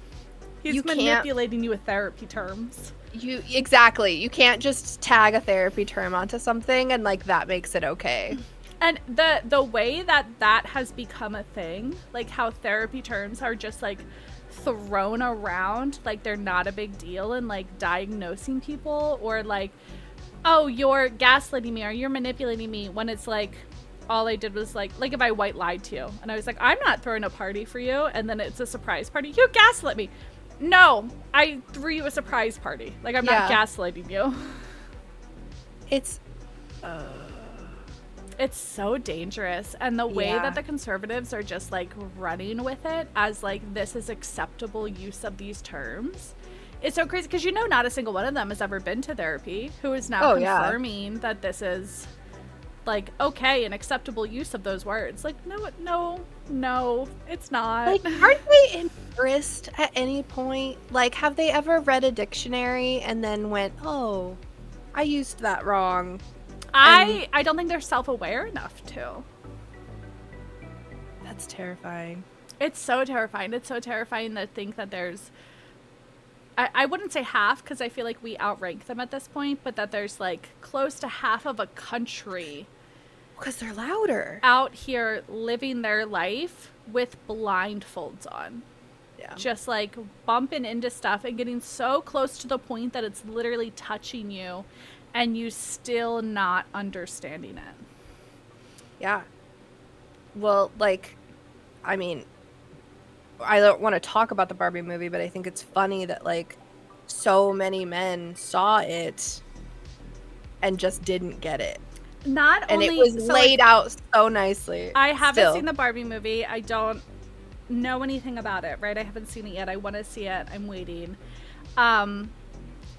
He's manipulating you with therapy terms. Exactly. You can't just tag a therapy term onto something and like that makes it okay. And the way that has become a thing, like how therapy terms are just like thrown around like they're not a big deal, and like diagnosing people, or like, oh, you're gaslighting me or you're manipulating me, when it's like all I did was like if I white lied to you and I was like, I'm not throwing a party for you, and then it's a surprise party, you gaslit me. No, I threw you a surprise party. Like, I'm not gaslighting you. It's so dangerous. And the way that the conservatives are just, like, running with it as, like, this is acceptable use of these terms. It's so crazy because, you know, not a single one of them has ever been to therapy who is now confirming that this is, like, okay, an acceptable use of those words. Like, no, it's not. Like, aren't they embarrassed at any point? Like, have they ever read a dictionary and then went, oh, I used that wrong? I don't think they're self-aware enough to. That's terrifying. It's so terrifying. It's so terrifying to think that there's, I wouldn't say half because I feel like we outrank them at this point, but that there's like close to half of a country because they're louder out here living their life with blindfolds on. Yeah. Just like bumping into stuff and getting so close to the point that it's literally touching you and you still not understanding it. Yeah. Well, like, I mean, I don't want to talk about the Barbie movie, but I think it's funny that, like, so many men saw it and just didn't get it. Not and only, it was laid out so nicely. I haven't seen the Barbie movie. I don't know anything about it, right? I haven't seen it yet. I want to see it. I'm waiting. But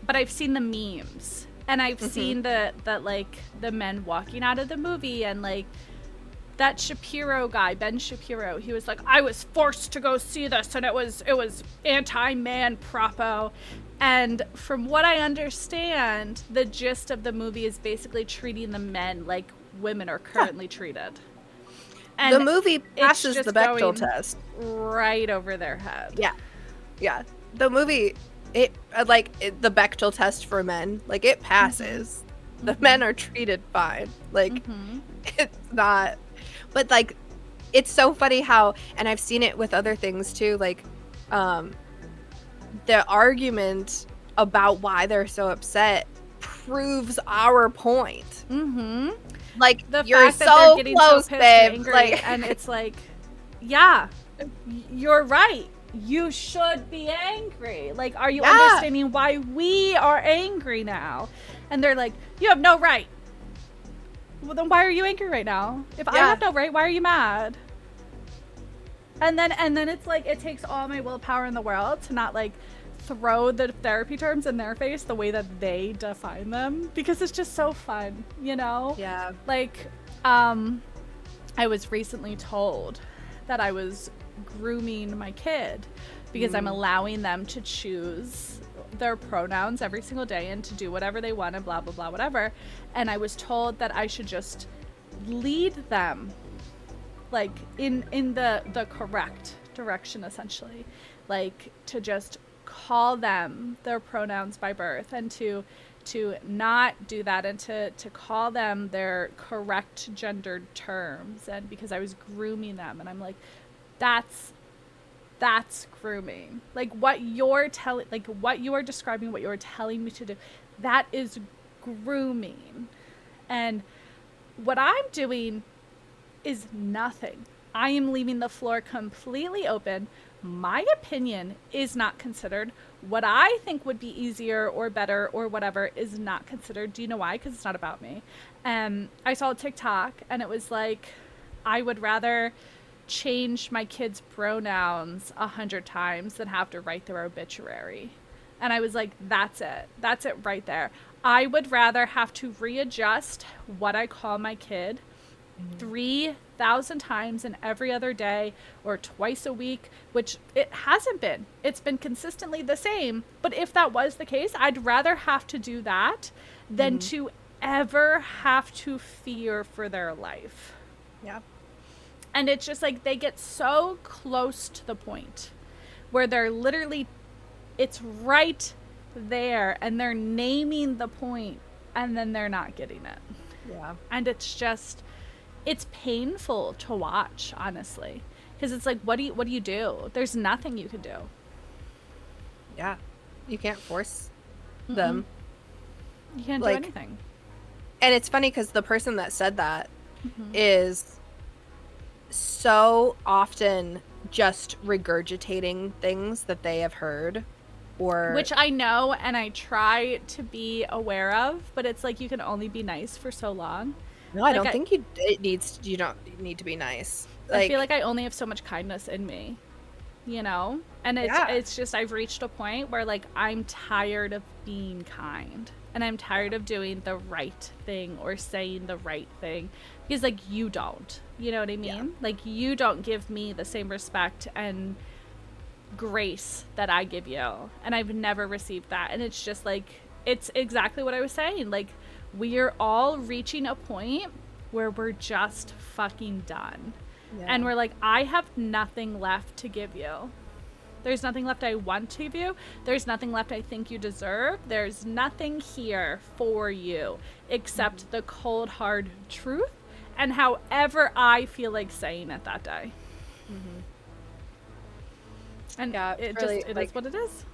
I've seen the memes, and I've seen the men walking out of the movie, and like that Shapiro guy, Ben Shapiro, he was like, I was forced to go see this, and it was anti-man propo. And from what I understand, the gist of the movie is basically treating the men like women are currently treated. And the movie passes the Bechdel test right over their head. Yeah. The movie, the Bechdel test for men, like, it passes. The men are treated fine. Like, it's not. But, like, it's so funny how, and I've seen it with other things too, like, the argument about why they're so upset proves our point. Like, the you're fact that they're so getting close, so babe. Like, and it's like, yeah, you're right. You should be angry. Like, are you understanding why we are angry now? And they're like, you have no right. Well, then why are you angry right now? If I have no right, why are you mad? And then it's like, it takes all my willpower in the world to not, like, throw the therapy terms in their face the way that they define them, because it's just so fun, you know? Yeah. Like, I was recently told that I was grooming my kid because I'm allowing them to choose their pronouns every single day and to do whatever they want and blah, blah, blah, whatever. And I was told that I should just lead them, like, in the correct direction, essentially. Like, to just call them their pronouns by birth, and to not do that, and to call them their correct gendered terms. And because I was grooming them, and I'm like, that's grooming. Like, what you're telling, like, what you are describing, what you're telling me to do, that is grooming. And what I'm doing is nothing. I am leaving the floor completely open. My opinion is not considered. What I think would be easier or better or whatever is not considered. Do you know why? Because it's not about me. I saw a TikTok, and it was like, I would rather change my kids' pronouns 100 times than have to write their obituary. And I was like, that's it. That's it right there. I would rather have to readjust what I call my kid 3,000 times in every other day or twice a week, which it hasn't been. It's been consistently the same. But if that was the case, I'd rather have to do that than to ever have to fear for their life. Yeah. And it's just like, they get so close to the point where they're literally, it's right there, and they're naming the point, and then they're not getting it. Yeah. And it's just, it's painful to watch, honestly, because it's like, what do you do? There's nothing you can do. Yeah. You can't force them. You can't do anything. And it's funny because the person that said that is so often just regurgitating things that they have heard, or Which I know and I try to be aware of, but it's like you can only be nice for so long. no, I Like don't think you don't need to be nice. I feel Like, like I only have so much kindness in me, you know? And yeah, it's just I've reached a point where like I'm tired of being kind and I'm tired of doing the right thing or saying the right thing because like you don't. You know what I yeah, mean? Like you don't give me the same respect and grace that I give you. And I've never received that. And it's just like it's exactly what I was saying. Like we're all reaching a point where we're just fucking done. And yeah, we're like, I have nothing left to give you. There's nothing left I want to give you. There's nothing left I think you deserve. There's nothing here for you except the cold, hard truth and however I feel like saying it that day. hmm, And yeah. It's it just, really it is like what it is.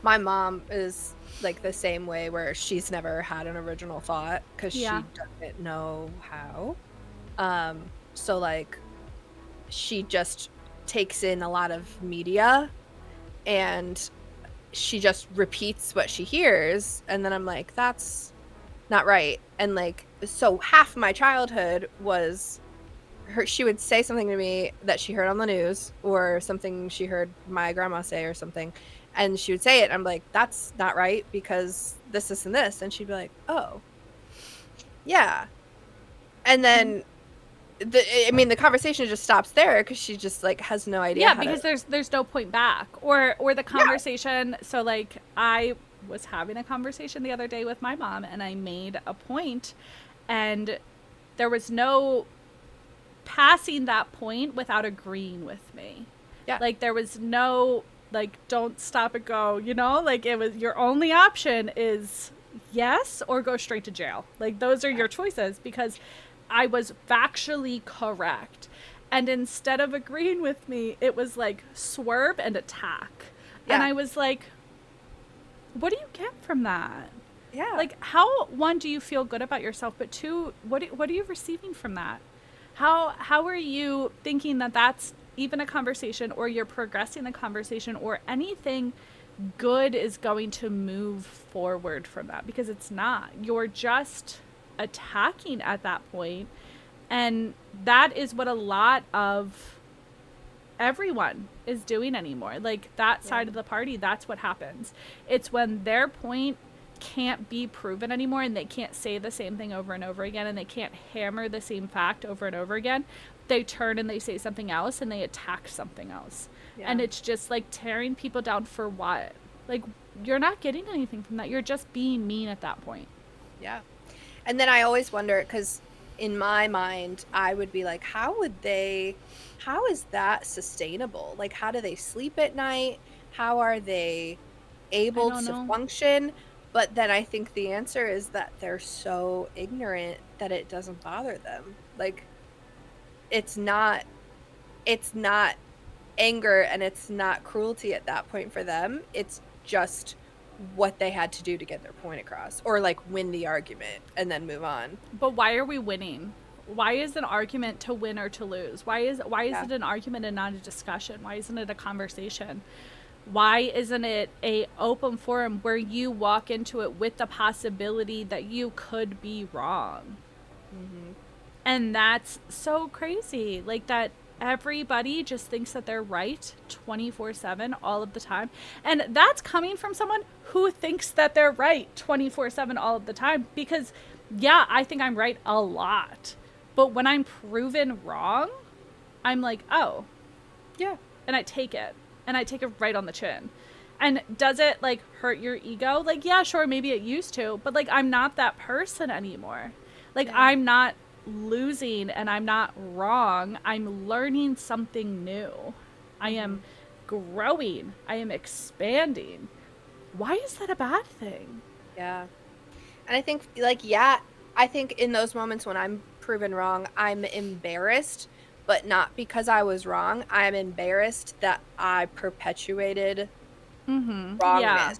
my mom is like the same way, where she's never had an original thought because Yeah. she doesn't know how. So like she just takes in a lot of media, and she just repeats what she hears, and then I'm like, that's not right. And like, so half my childhood was her, she would say something to me that she heard on the news, or something she heard my grandma say or something, and she would say it, I'm like, that's not right because this and this, and she'd be like, oh yeah. And then I mean, the conversation just stops there because she just like has no idea Yeah, how to. because there's no point back. Or the Yeah, conversation, so like I was having a conversation the other day with my mom and I made a point and there was no passing that point without agreeing with me. yeah, Like there was no like don't stop and go, you know? Like it was your only option is yes or go straight to jail. Like those are yeah, your choices because I was factually correct. And instead of agreeing with me, it was like swerve and attack. And yeah, I was like, what do you get from that? yeah, Like how one do you feel good about yourself, but two, what are you receiving from that? How are you thinking that that's even a conversation or you're progressing the conversation or anything good is going to move forward from that because it's not. You're just attacking at that point and that is what a lot of everyone is doing anymore. Like that yeah, side of the party, that's what happens. It's when their point can't be proven anymore and they can't say the same thing over and over again and they can't hammer the same fact over and over again. They turn and they say something else and they attack something else. yeah, And it's just like tearing people down for what? Like you're not getting anything from that. You're just being mean at that point. yeah. And then I always wonder, because in my mind, I would be like, how is that sustainable? Like, how do they sleep at night? How are they I able don't to know. function? But then I think the answer is that they're so ignorant that it doesn't bother them. Like, it's not, it's not anger and it's not cruelty at that point for them. It's just what they had to do to get their point across, or like win the argument and then move on. But why are we winning? Why is an argument to win or to lose? Why is Yeah. it an argument and not a discussion? Why isn't it a conversation? Why isn't it a open forum where you walk into it with the possibility that you could be wrong? Hmm. And that's so crazy. Like that everybody just thinks that they're right 24/7 all of the time. And that's coming from someone who thinks that they're right 24/7 all of the time because yeah, I think I'm right a lot. But when I'm proven wrong, I'm like, "Oh, Yeah. and I take it and I take it right on the chin. And does it like hurt your ego? Like, yeah, sure, maybe it used to, but like, I'm not that person anymore. Like, Yeah. I'm not losing and I'm not wrong. I'm learning something new. I Hmm. am growing. I am expanding. Why is that a bad thing? Yeah. And I think, like, yeah, I think in those moments when I'm proven wrong, I'm embarrassed, but not because I was wrong. I'm embarrassed that I perpetuated Yeah. wrongness.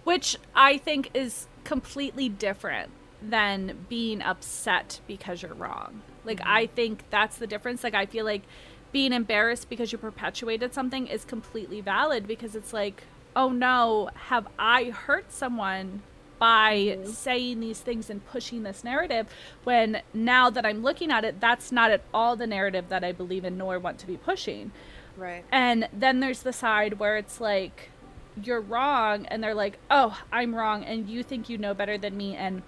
Which I think is completely different than being upset because you're wrong. Like, Hmm. I think that's the difference. Like, I feel like being embarrassed because you perpetuated something is completely valid, because it's like, oh no, have I hurt someone by saying these things and pushing this narrative, when now that I'm looking at it, that's not at all the narrative that I believe in nor want to be pushing. Right. And then there's the side where it's like, you're wrong, and they're like, oh, I'm wrong, and you think you know better than me, and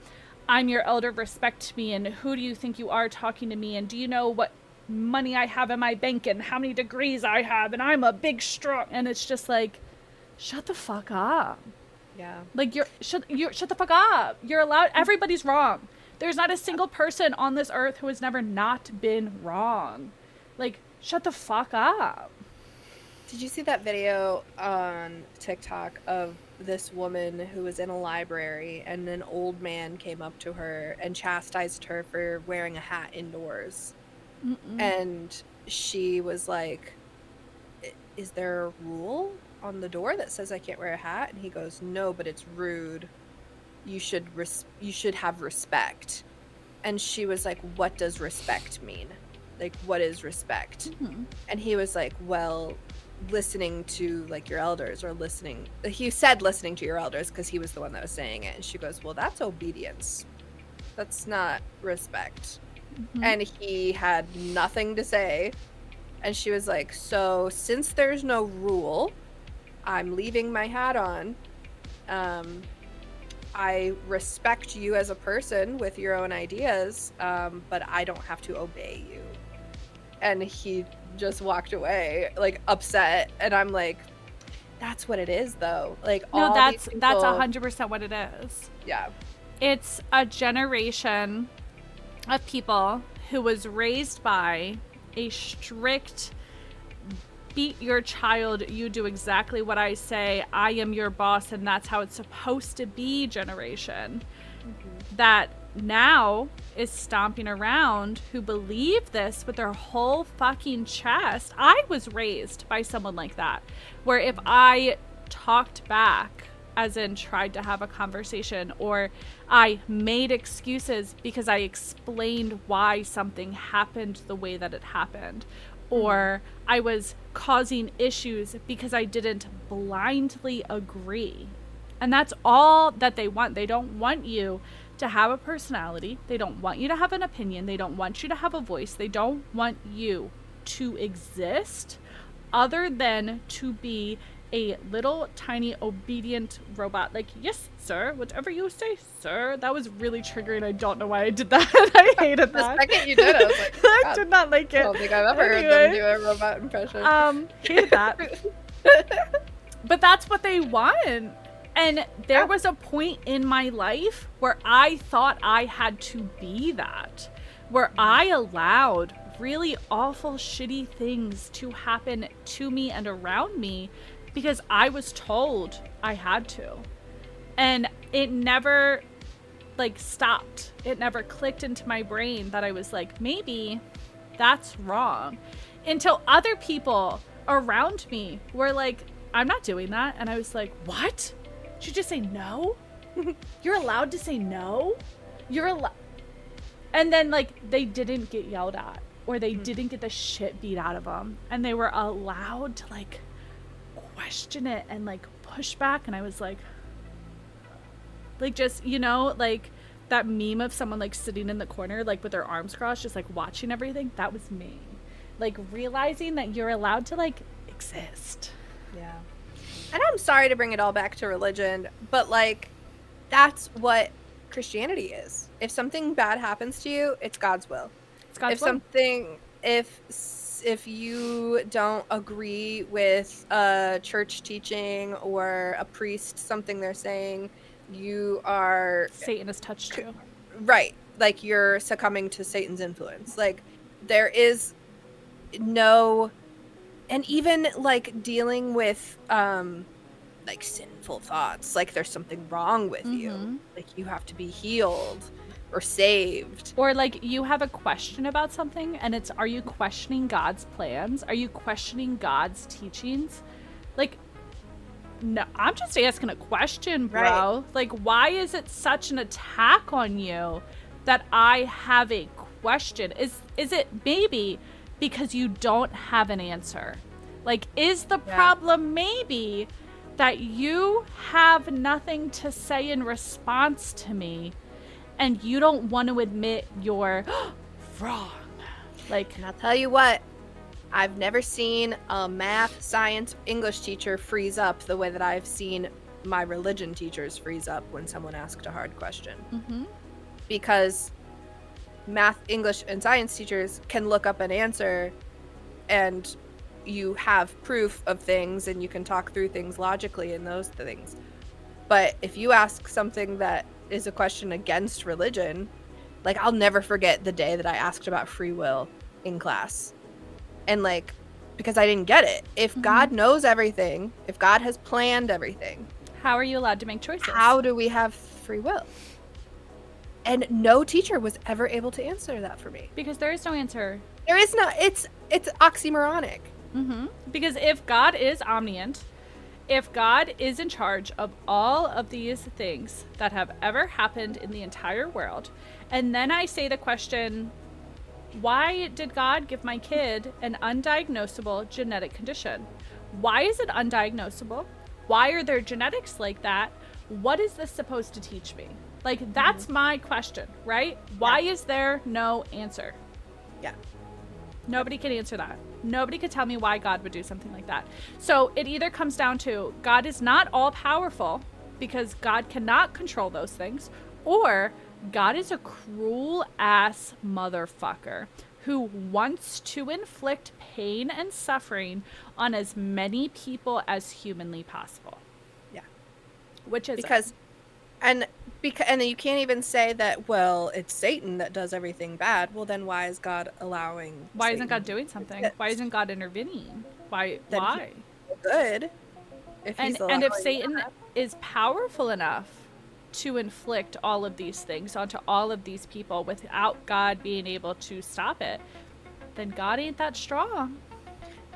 I'm your elder, respect me, and who do you think you are talking to me, and do you know what money I have in my bank and how many degrees I have, and I'm a big strong, and it's just like, shut the fuck up. Yeah. Like, shut the fuck up. You're allowed, everybody's wrong. There's not a single person on this earth who has never not been wrong. Like, shut the fuck up. Did you see that video on TikTok of this woman who was in a library, and an old man came up to her and chastised her for wearing a hat indoors? And she was like, is there a rule on the door that says I can't wear a hat? And he goes, no, but it's rude. You should have respect. And she was like, what does respect mean? Like, what is respect? And he was like, well, listening to like your elders, or he said listening to your elders, because he was the one that was saying it. And she goes, well, that's obedience, that's not respect. And he had nothing to say. And she was like, so since there's no rule, I'm leaving my hat on. I respect you as a person with your own ideas, but I don't have to obey you. And he just walked away, like, upset. And I'm like, that's what it is, though. Like, no, that's 100% what it is. Yeah. It's a generation of people who was raised by a strict, beat your child, you do exactly what I say, I am your boss, and that's how it's supposed to be generation. That now is stomping around, who believe this with their whole fucking chest. I was raised by someone like that, where if I talked back, as in tried to have a conversation, or I made excuses because I explained why something happened the way that it happened, or I was causing issues because I didn't blindly agree. And that's all that they want. They don't want you to have a personality. They don't want you to have an opinion. They don't want you to have a voice. They don't want you to exist other than to be a little tiny obedient robot. Like, yes, sir, whatever you say, sir. That was really triggering. I don't know why I did that. I hated that. The second you did it, I was like, I did not like it. I don't think I've ever heard them do a robot impression. Hated that. But that's what they want. And there was a point in my life where I thought I had to be that, where I allowed really awful, shitty things to happen to me and around me because I was told I had to. And it never, like, stopped. It never clicked into my brain that I was like, maybe that's wrong. Until other people around me were like, I'm not doing that. And I was like, what? Did you just say no? You're allowed to say no? You're allowed. And then, like, they didn't get yelled at, or they didn't get the shit beat out of them. And they were allowed to, like, question it and, like, push back. And I was like, just, you know, like that meme of someone, like, sitting in the corner, like, with their arms crossed, just, like, watching everything. That was me. Like, realizing that you're allowed to, like, exist. Yeah. And I'm sorry to bring it all back to religion, but, like, that's what Christianity is. If something bad happens to you, it's God's will. It's God's will. If you don't agree with a church teaching or a priest, something they're saying, you are... Satan has touched you. Right. Like, you're succumbing to Satan's influence. Like, there is no... And even, like, dealing with, like, sinful thoughts, like there's something wrong with you. Like, you have to be healed or saved. Or, like, you have a question about something, and it's, are you questioning God's plans? Are you questioning God's teachings? Like, no, I'm just asking a question, bro. Right. Like, why is it such an attack on you that I have a question? Is it maybe because you don't have an answer. Like, is the Yeah. problem maybe that you have nothing to say in response to me and you don't want to admit you're wrong? Like, And I'll tell you what, I've never seen a math, science, English teacher freeze up the way that I've seen my religion teachers freeze up when someone asked a hard question. mhm. Because math, English, and science teachers can look up an answer and you have proof of things and you can talk through things logically and those things. But if you ask something that is a question against religion, like, I'll never forget the day that I asked about free will in class. And like, because I didn't get it. If God knows everything, if God has planned everything, How are you allowed to make choices? how do we have free will? And no teacher was ever able to answer that for me. Because there is no answer. There is no, it's oxymoronic. Because if God is omniscient, if God is in charge of all of these things that have ever happened in the entire world, and then I say the question, why did God give my kid an undiagnosable genetic condition? Why is it undiagnosable? Why are there genetics like that? What is this supposed to teach me? Like, that's my question, right? Why is there no answer? Yeah. Nobody can answer that. Nobody could tell me why God would do something like that. So it either comes down to God is not all powerful because God cannot control those things, or God is a cruel ass motherfucker who wants to inflict pain and suffering on as many people as humanly possible. Yeah. Which is Because and you can't even say that, well, it's Satan that does everything bad. Well, then why is God allowing why isn't Satan God to doing do something? this? Why isn't God intervening? Why? Then Why? he's good. If he's And if allowing Satan that. is powerful enough to inflict all of these things onto all of these people without God being able to stop it, then God ain't that strong.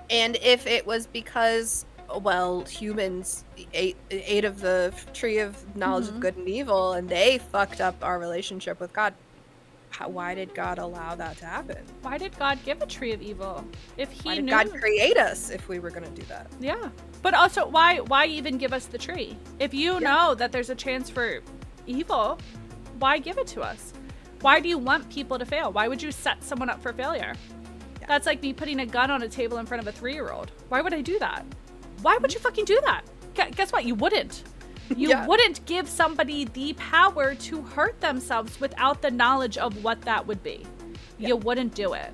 And if it was because, well, humans ate of the tree of knowledge of good and evil and they fucked up our relationship with God, why did God allow that to happen? Why did God give a tree of evil if he Why did knew? God create us if we were going to do that? Yeah. But also, why even give us the tree? If you know that there's a chance for evil, why give it to us? Why do you want people to fail? Why would you set someone up for failure? Yeah. That's like me putting a gun on a table in front of a 3-year-old. Why would I do that? Why would you fucking do that? Guess what? You wouldn't. You Yeah. wouldn't give somebody the power to hurt themselves without the knowledge of what that would be. Yeah. You wouldn't do it.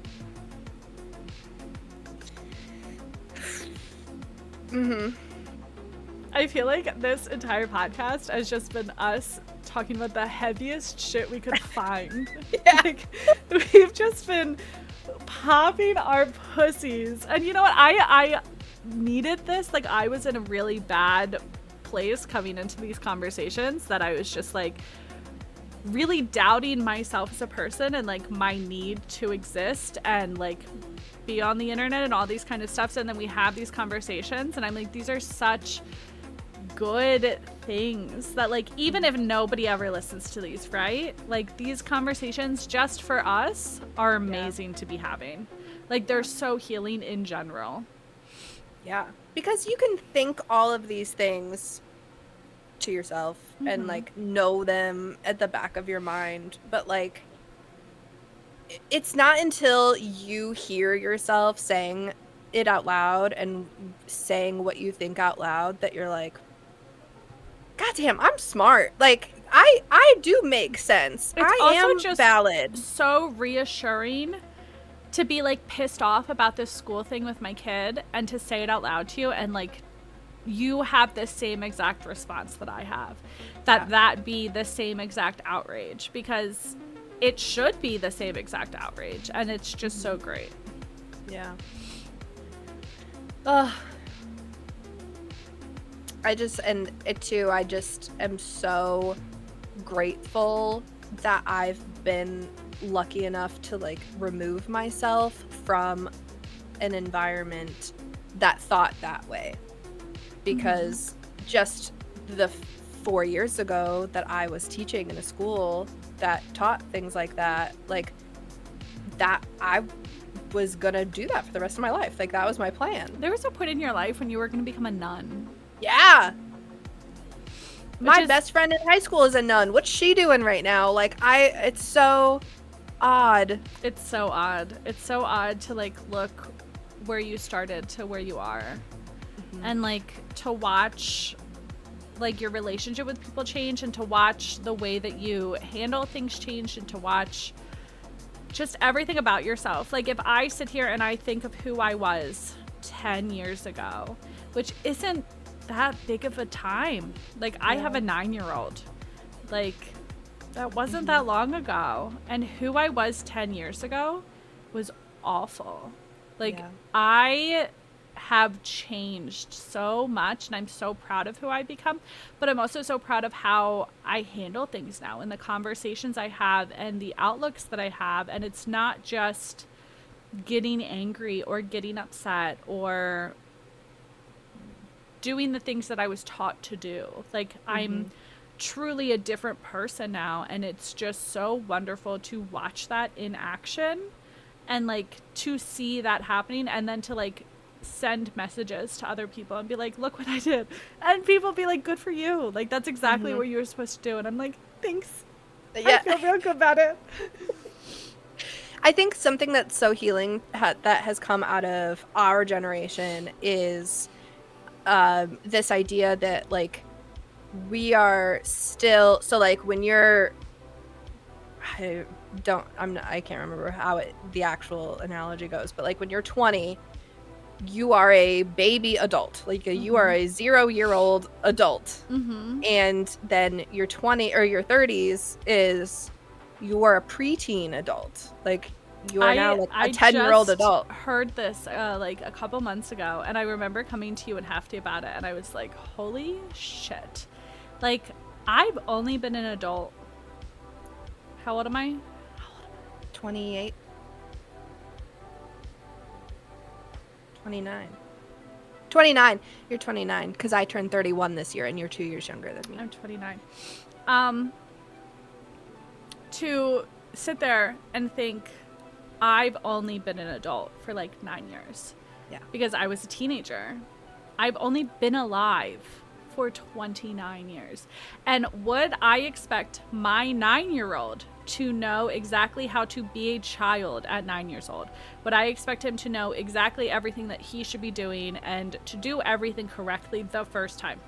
I feel like this entire podcast has just been us talking about the heaviest shit we could find. Yeah. Like, we've just been popping our pussies. And you know what? I needed this. Like, I was in a really bad place coming into these conversations that I was just like really doubting myself as a person and like my need to exist and like be on the internet and all these kind of stuff. And then we have these conversations and I'm like, these are such good things that like, even if nobody ever listens to these, right? Like, these conversations just for us are amazing to be having. Like, they're so healing in general. Yeah. Because you can think all of these things to yourself and like know them at the back of your mind, but like it's not until you hear yourself saying it out loud and saying what you think out loud that you're like, God damn, I'm smart. Like I do make sense. It's I also am just valid. so reassuring to be like pissed off about this school thing with my kid and to say it out loud to you and like you have the same exact response that I have. That be the same exact outrage, because it should be the same exact outrage and it's just so great. Yeah. Ugh. I just am so grateful that I've been lucky enough to like remove myself from an environment that thought that way. Because just the 4 years ago that I was teaching in a school that taught things like that was gonna do that for the rest of my life. Like, that was my plan. There was a point in your life when you were going to become a nun. Yeah. My best friend in high school is a nun. What's she doing right now? Like, it's so odd. It's so odd. It's so odd to, like, look where you started to where you are. Mm-hmm. And, like, to watch, like, your relationship with people change, and to watch the way that you handle things change, and to watch just everything about yourself. Like, if I sit here and I think of who I was 10 years ago, which isn't that big of a time. Like, I have a 9-year-old. Like, that wasn't that long ago. And who I was 10 years ago was awful. Like, I have changed so much, and I'm so proud of who I've become, but I'm also so proud of how I handle things now, and the conversations I have, and the outlooks that I have. And it's not just getting angry or getting upset or doing the things that I was taught to do. Like, I'm truly a different person now, and it's just so wonderful to watch that in action, and, like, to see that happening, and then to, like, send messages to other people and be like, look what I did, and people be like, good for you, like, that's exactly what you were supposed to do. And I'm like, thanks. I feel real good about it. I think something that's so healing that has come out of our generation is this idea that, like, we are still, so, like, when you're, I can't remember how the actual analogy goes, but, like, when you're 20, you are a baby adult. Like, you are a 0-year-old adult. And then your 20 or your 30s is you are a preteen adult. Like, you are now, like, a 10-year-old adult. I heard this like a couple months ago, and I remember coming to you and Hafty about it, and I was like, holy shit. Like, I've only been an adult. How old am I? 28. 29. 29. You're 29, because I turned 31 this year, and you're 2 years younger than me. I'm 29. To sit there and think, I've only been an adult for, like, 9 years. Yeah. Because I was a teenager. I've only been alive for 29 years. And would I expect my 9-year-old to know exactly how to be a child at 9 years old? Would I expect him to know exactly everything that he should be doing and to do everything correctly the first time?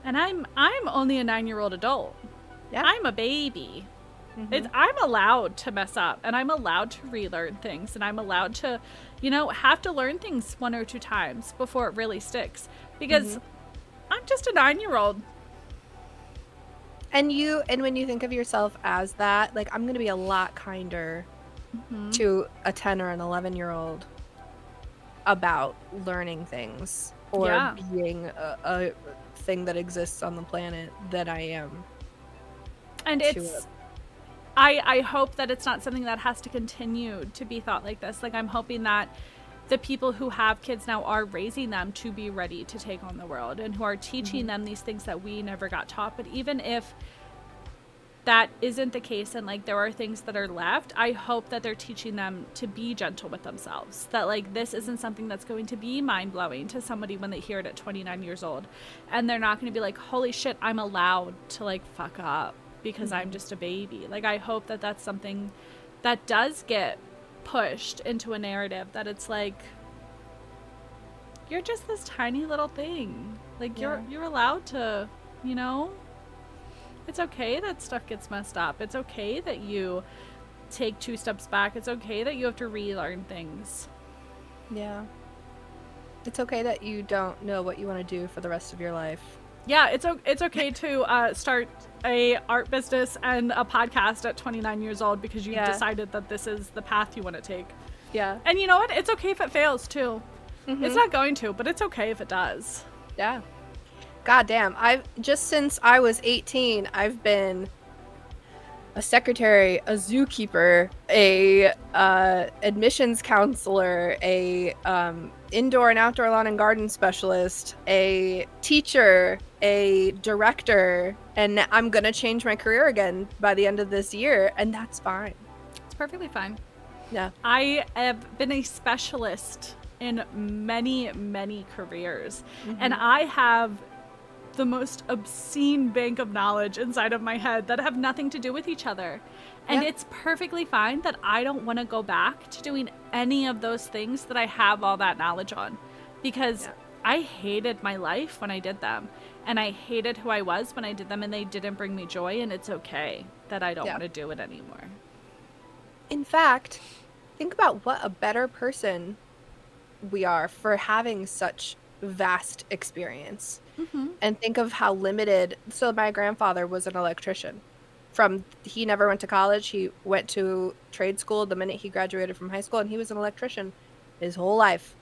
And I'm only a 9-year-old adult. Yeah. I'm a baby. I'm allowed to mess up, and I'm allowed to relearn things, and I'm allowed to, you know, have to learn things 1 or 2 times before it really sticks, because I'm just a 9-year-old. And when you think of yourself as that, like, I'm going to be a lot kinder to a 10 or an 11-year-old about learning things or being a thing that exists on the planet than I am. And I hope that it's not something that has to continue to be thought like this. Like, I'm hoping that the people who have kids now are raising them to be ready to take on the world, and who are teaching them these things that we never got taught. But even if that isn't the case, and, like, there are things that are left, I hope that they're teaching them to be gentle with themselves. That, like, this isn't something that's going to be mind-blowing to somebody when they hear it at 29 years old. And they're not going to be like, holy shit, I'm allowed to, like, fuck up because I'm just a baby. Like, I hope that that's something that does get pushed into a narrative, that it's like, you're just this tiny little thing. Like, you're allowed to, you know, it's okay that stuff gets messed up. It's okay that you take 2 steps back. It's okay that you have to relearn things. Yeah. It's okay that you don't know what you want to do for the rest of your life. Yeah, it's okay to start a art business and a podcast at 29 years old because you've decided that this is the path you want to take. Yeah. And you know what? It's okay if it fails too. It's not going to, but it's okay if it does. Yeah. God damn. Since I was 18, I've been a secretary, a zookeeper, a admissions counselor, a indoor and outdoor lawn and garden specialist, a teacher, a director, and I'm gonna change my career again by the end of this year, and that's fine. It's perfectly fine. Yeah. I have been a specialist in many, many careers, and I have the most obscene bank of knowledge inside of my head that have nothing to do with each other. And Yeah. it's perfectly fine that I don't want to go back to doing any of those things that I have all that knowledge on, because Yeah. I hated my life when I did them, and I hated who I was when I did them, and they didn't bring me joy, and it's okay that I don't Yeah. want to do it anymore. In fact, think about what a better person we are for having such vast experience. And think of how limited. So my grandfather was an electrician. He never went to college. He went to trade school the minute he graduated from high school, and he was an electrician his whole life.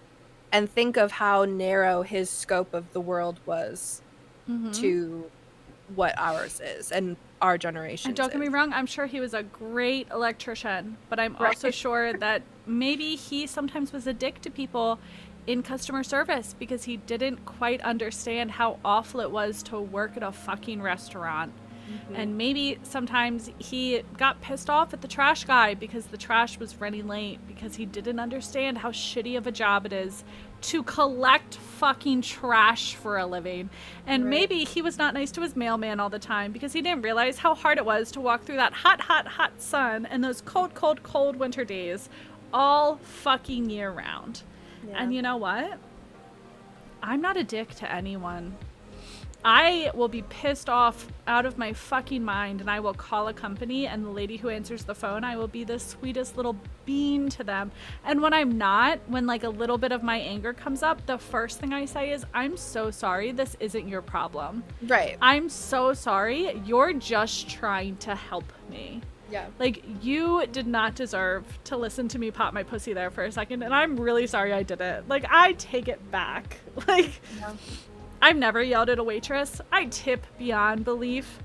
And think of how narrow his scope of the world was to what ours is and our And generation's don't get me is. wrong, I'm sure he was a great electrician, but I'm Right. also sure that maybe he sometimes was a dick to people in customer service because he didn't quite understand how awful it was to work at a fucking restaurant. And maybe sometimes he got pissed off at the trash guy because the trash was running late because he didn't understand how shitty of a job it is to collect fucking trash for a living. And Right. maybe he was not nice to his mailman all the time because he didn't realize how hard it was to walk through that hot, hot, hot sun and those cold, cold, cold winter days all fucking year round. Yeah. And you know what? I'm not a dick to anyone. I will be pissed off out of my fucking mind, and I will call a company, and the lady who answers the phone, I will be the sweetest little bean to them. And when I'm not, when like a little bit of my anger comes up, the first thing I say is, I'm so sorry, this isn't your problem. Right. I'm so sorry, you're just trying to help me. Yeah. Like, you did not deserve to listen to me pop my pussy there for a second, and I'm really sorry I did it. Like, I take it back. Like, Yeah. I've never yelled at a waitress. I tip beyond belief.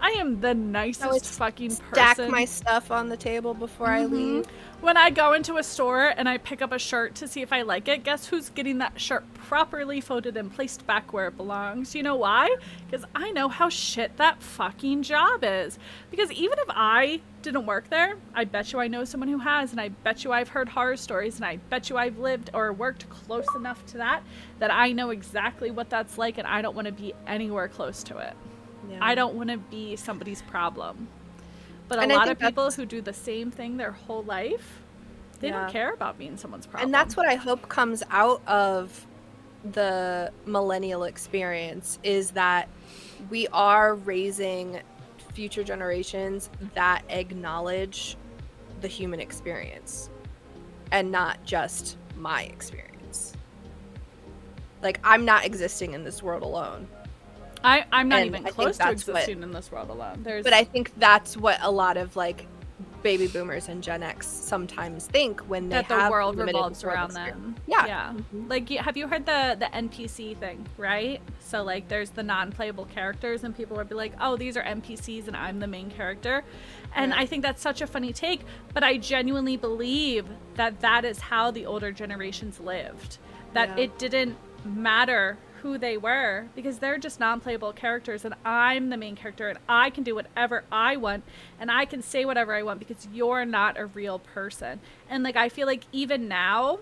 I am the nicest fucking person. Stack my stuff on the table before I leave. When I go into a store and I pick up a shirt to see if I like it, guess who's getting that shirt properly folded and placed back where it belongs? You know why? Because I know how shit that fucking job is. Because even if I didn't work there, I bet you I know someone who has, and I bet you I've heard horror stories, and I bet you I've lived or worked close enough to that I know exactly what that's like, and I don't want to be anywhere close to it. Yeah. I don't want to be somebody's problem. But a And I lot think of people that's- who do the same thing their whole life, they don't care about being someone's problem. And that's what I hope comes out of the millennial experience, is that we are raising future generations that acknowledge the human experience and not just my experience. Like, I'm not existing in this world alone. I'm not And even I think close to that's what- existing in this world alone. But I think that's what a lot of like baby boomers and Gen X sometimes think when they that have the world limited revolves world around experience. them. Yeah. Like, have you heard the NPC thing, right? So like there's the non-playable characters, and people would be like, oh, these are NPCs and I'm the main character. And Yeah. I think that's such a funny take, but I genuinely believe that that is how the older generations lived. That Yeah. it didn't matter who they were because they're just non-playable characters, and I'm the main character, and I can do whatever I want, and I can say whatever I want because you're not a real person. And like, I feel like even now,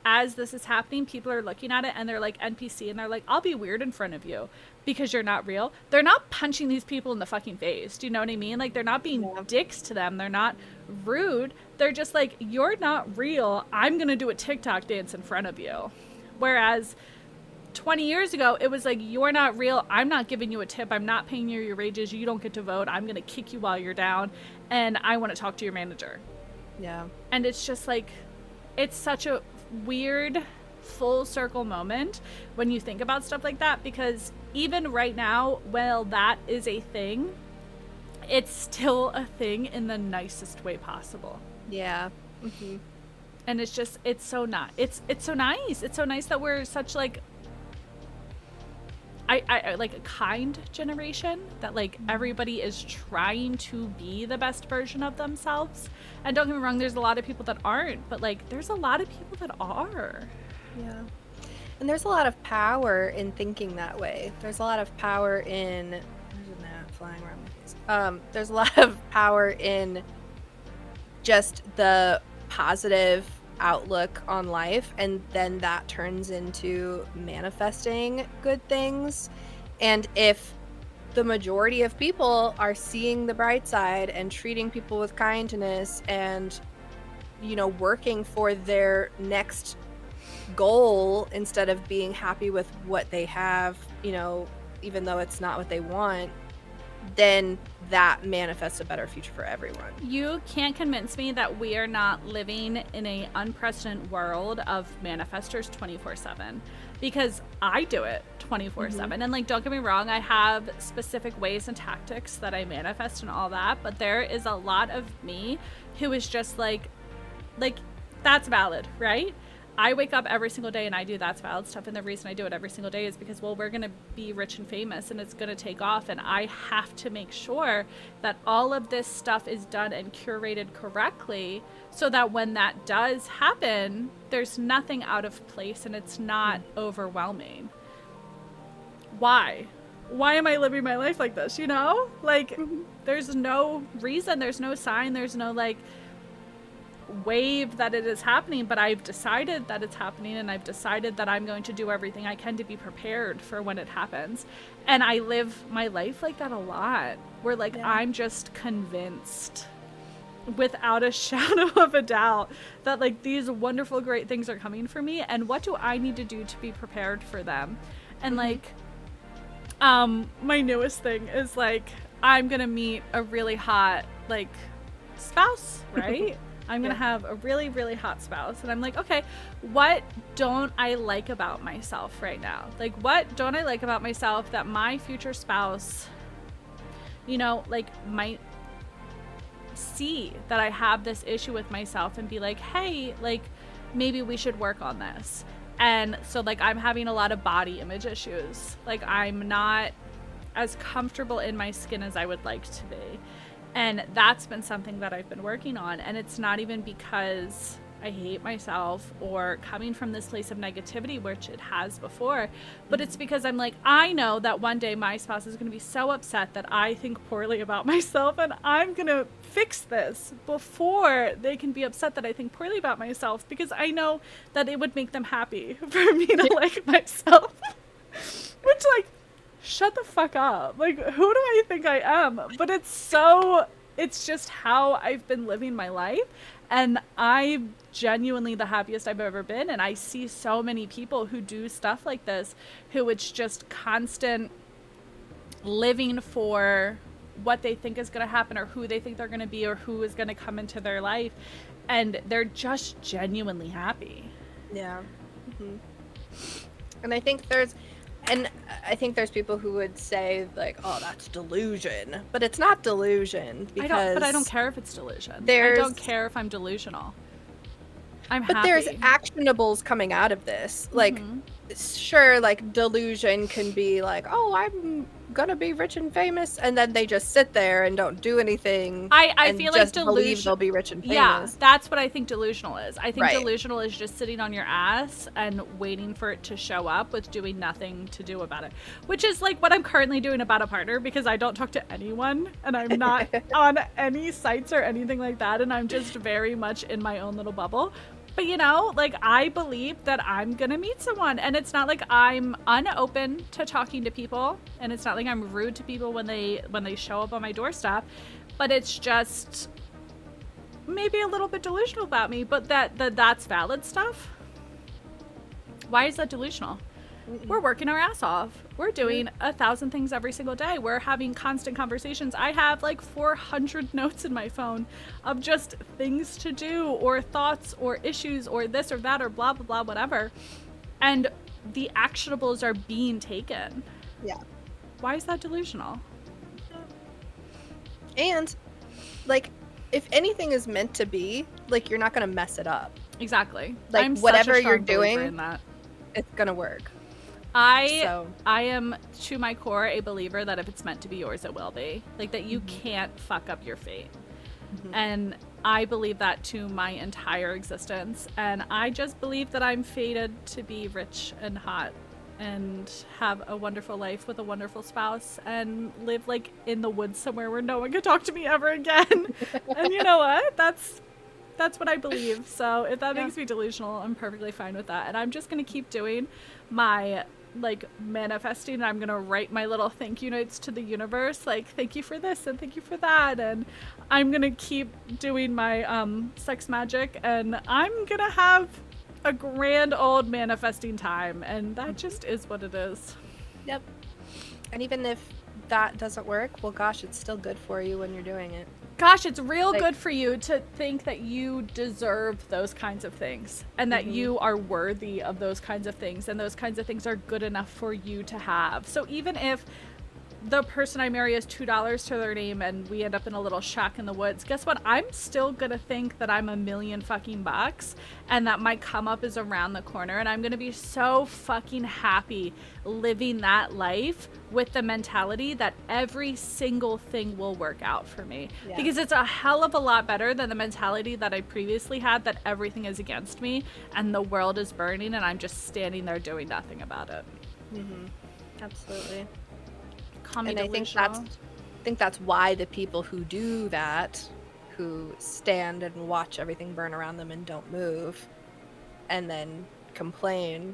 as this is happening, people are looking at it and they're like NPC, and they're like, I'll be weird in front of you because you're not real. They're not punching these people in the fucking face. Do you know what I mean? Like, they're not being dicks to them. They're not rude. They're just like, you're not real. I'm gonna do a TikTok dance in front of you. Whereas 20 years ago, it was like, you're not real. I'm not giving you a tip. I'm not paying you your wages. You don't get to vote. I'm going to kick you while you're down. And I want to talk to your manager. Yeah. And it's just like, it's such a weird full circle moment when you think about stuff like that, because even right now, while that is a thing, it's still a thing in the nicest way possible. Yeah. And it's just, it's so not, it's so nice. It's so nice that we're such like, I like a kind generation, that like everybody is trying to be the best version of themselves. And don't get me wrong, there's a lot of people that aren't, but like there's a lot of people that are. Yeah. And there's a lot of power in thinking that way. There's a lot of power in there's a gnat flying around my face. There's a lot of power in just the positive outlook on life, and then that turns into manifesting good things. And if the majority of people are seeing the bright side and treating people with kindness and, you know, working for their next goal instead of being happy with what they have, you know, even though it's not what they want, then that manifests a better future for everyone. You can't convince me that we are not living in an unprecedented world of manifestors 24/7, because I do it 24/7. And like, don't get me wrong, I have specific ways and tactics that I manifest and all that, but there is a lot of me who is just like that's valid, right? I wake up every single day and I do that's valid stuff, and the reason I do it every single day is because, well, we're going to be rich and famous and it's going to take off, and I have to make sure that all of this stuff is done and curated correctly so that when that does happen, there's nothing out of place and it's not overwhelming. Why am I living my life like this, you know? Like, there's no reason, there's no sign, there's no like wave that it is happening, but I've decided that it's happening, and I've decided that I'm going to do everything I can to be prepared for when it happens. And I live my life like that a lot, where like I'm just convinced without a shadow of a doubt that like these wonderful great things are coming for me, and what do I need to do to be prepared for them. And like my newest thing is like, I'm gonna meet a really hot like spouse, right? I'm going to have a really, really hot spouse. And I'm like, okay, what don't I like about myself right now? Like, what don't I like about myself that my future spouse, you know, like might see that I have this issue with myself and be like, hey, like maybe we should work on this. And so like I'm having a lot of body image issues. Like I'm not as comfortable in my skin as I would like to be. And that's been something that I've been working on. And it's not even because I hate myself or coming from this place of negativity, which it has before, but it's because I'm like, I know that one day my spouse is going to be so upset that I think poorly about myself, and I'm going to fix this before they can be upset that I think poorly about myself, because I know that it would make them happy for me to like myself. Which, like, shut the fuck up. Like, who do I think I am? But it's just how I've been living my life. And I'm genuinely the happiest I've ever been. And I see so many people who do stuff like this, who it's just constant living for what they think is going to happen, or who they think they're going to be, or who is going to come into their life. And they're just genuinely happy. Yeah. Mm-hmm. And I think there's people who would say like, oh, that's delusion, but it's not delusion, because I don't care if it's delusion. I don't care if I'm delusional. I'm happy. But there's actionables coming out of this. Like, sure, like delusion can be like, oh, I'm gonna be rich and famous, and then they just sit there and don't do anything. I feel like delusion, believe they'll be rich and famous. Yeah, that's what I think delusional is. I think delusional is just sitting on your ass and waiting for it to show up with doing nothing to do about it, which is like what I'm currently doing about a partner, because I don't talk to anyone and I'm not on any sites or anything like that, and I'm just very much in my own little bubble. But, you know, like, I believe that I'm gonna meet someone, and it's not like I'm unopen to talking to people, and it's not like I'm rude to people when they show up on my doorstep, but it's just maybe a little bit delusional about me. But that's valid stuff. Why is that delusional? We're working our ass off. We're doing 1,000 things every single day. We're having constant conversations. I have like 400 notes in my phone of just things to do, or thoughts, or issues, or this or that, or blah, blah, blah, whatever. And the actionables are being taken. Yeah. Why is that delusional? And, like, if anything is meant to be, like, you're not going to mess it up. Exactly. Like, I'm whatever such a you're strong believer doing, in that. It's going to work. I am to my core a believer that if it's meant to be yours, it will be. Like, that you can't fuck up your fate. And I believe that to my entire existence. And I just believe that I'm fated to be rich and hot and have a wonderful life with a wonderful spouse and live like in the woods somewhere where no one can talk to me ever again. And you know what? That's That's what I believe. So if that makes me delusional, I'm perfectly fine with that. And I'm just going to keep doing my like manifesting, and I'm going to write my little thank you notes to the universe, like thank you for this and thank you for that. And I'm going to keep doing my sex magic, and I'm going to have a grand old manifesting time. And that just is what it is. Yep. And even if that doesn't work, well, gosh, it's still good for you when you're doing it. Gosh, it's real good for you to think that you deserve those kinds of things, and that you are worthy of those kinds of things, and those kinds of things are good enough for you to have. So even if the person I marry has $2 to their name and we end up in a little shack in the woods, guess what? I'm still gonna think that I'm $1,000,000 fucking bucks and that my come up is around the corner, and I'm gonna be so fucking happy living that life with the mentality that every single thing will work out for me. Because it's a hell of a lot better than the mentality that I previously had, that everything is against me and the world is burning and I'm just standing there doing nothing about it. Absolutely. And I think that's why the people who do that, who stand and watch everything burn around them and don't move and then complain,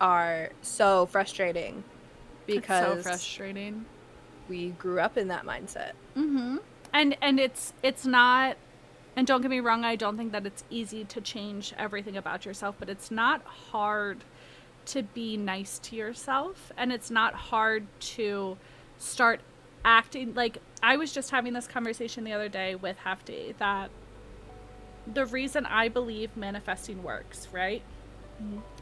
are so frustrating, because it's so frustrating. We grew up in that mindset. And it's not, and don't get me wrong, I don't think that it's easy to change everything about yourself, but it's not hard to be nice to yourself, and it's not hard to start acting like, I was just having this conversation the other day with Hefty, that the reason I believe manifesting works, right,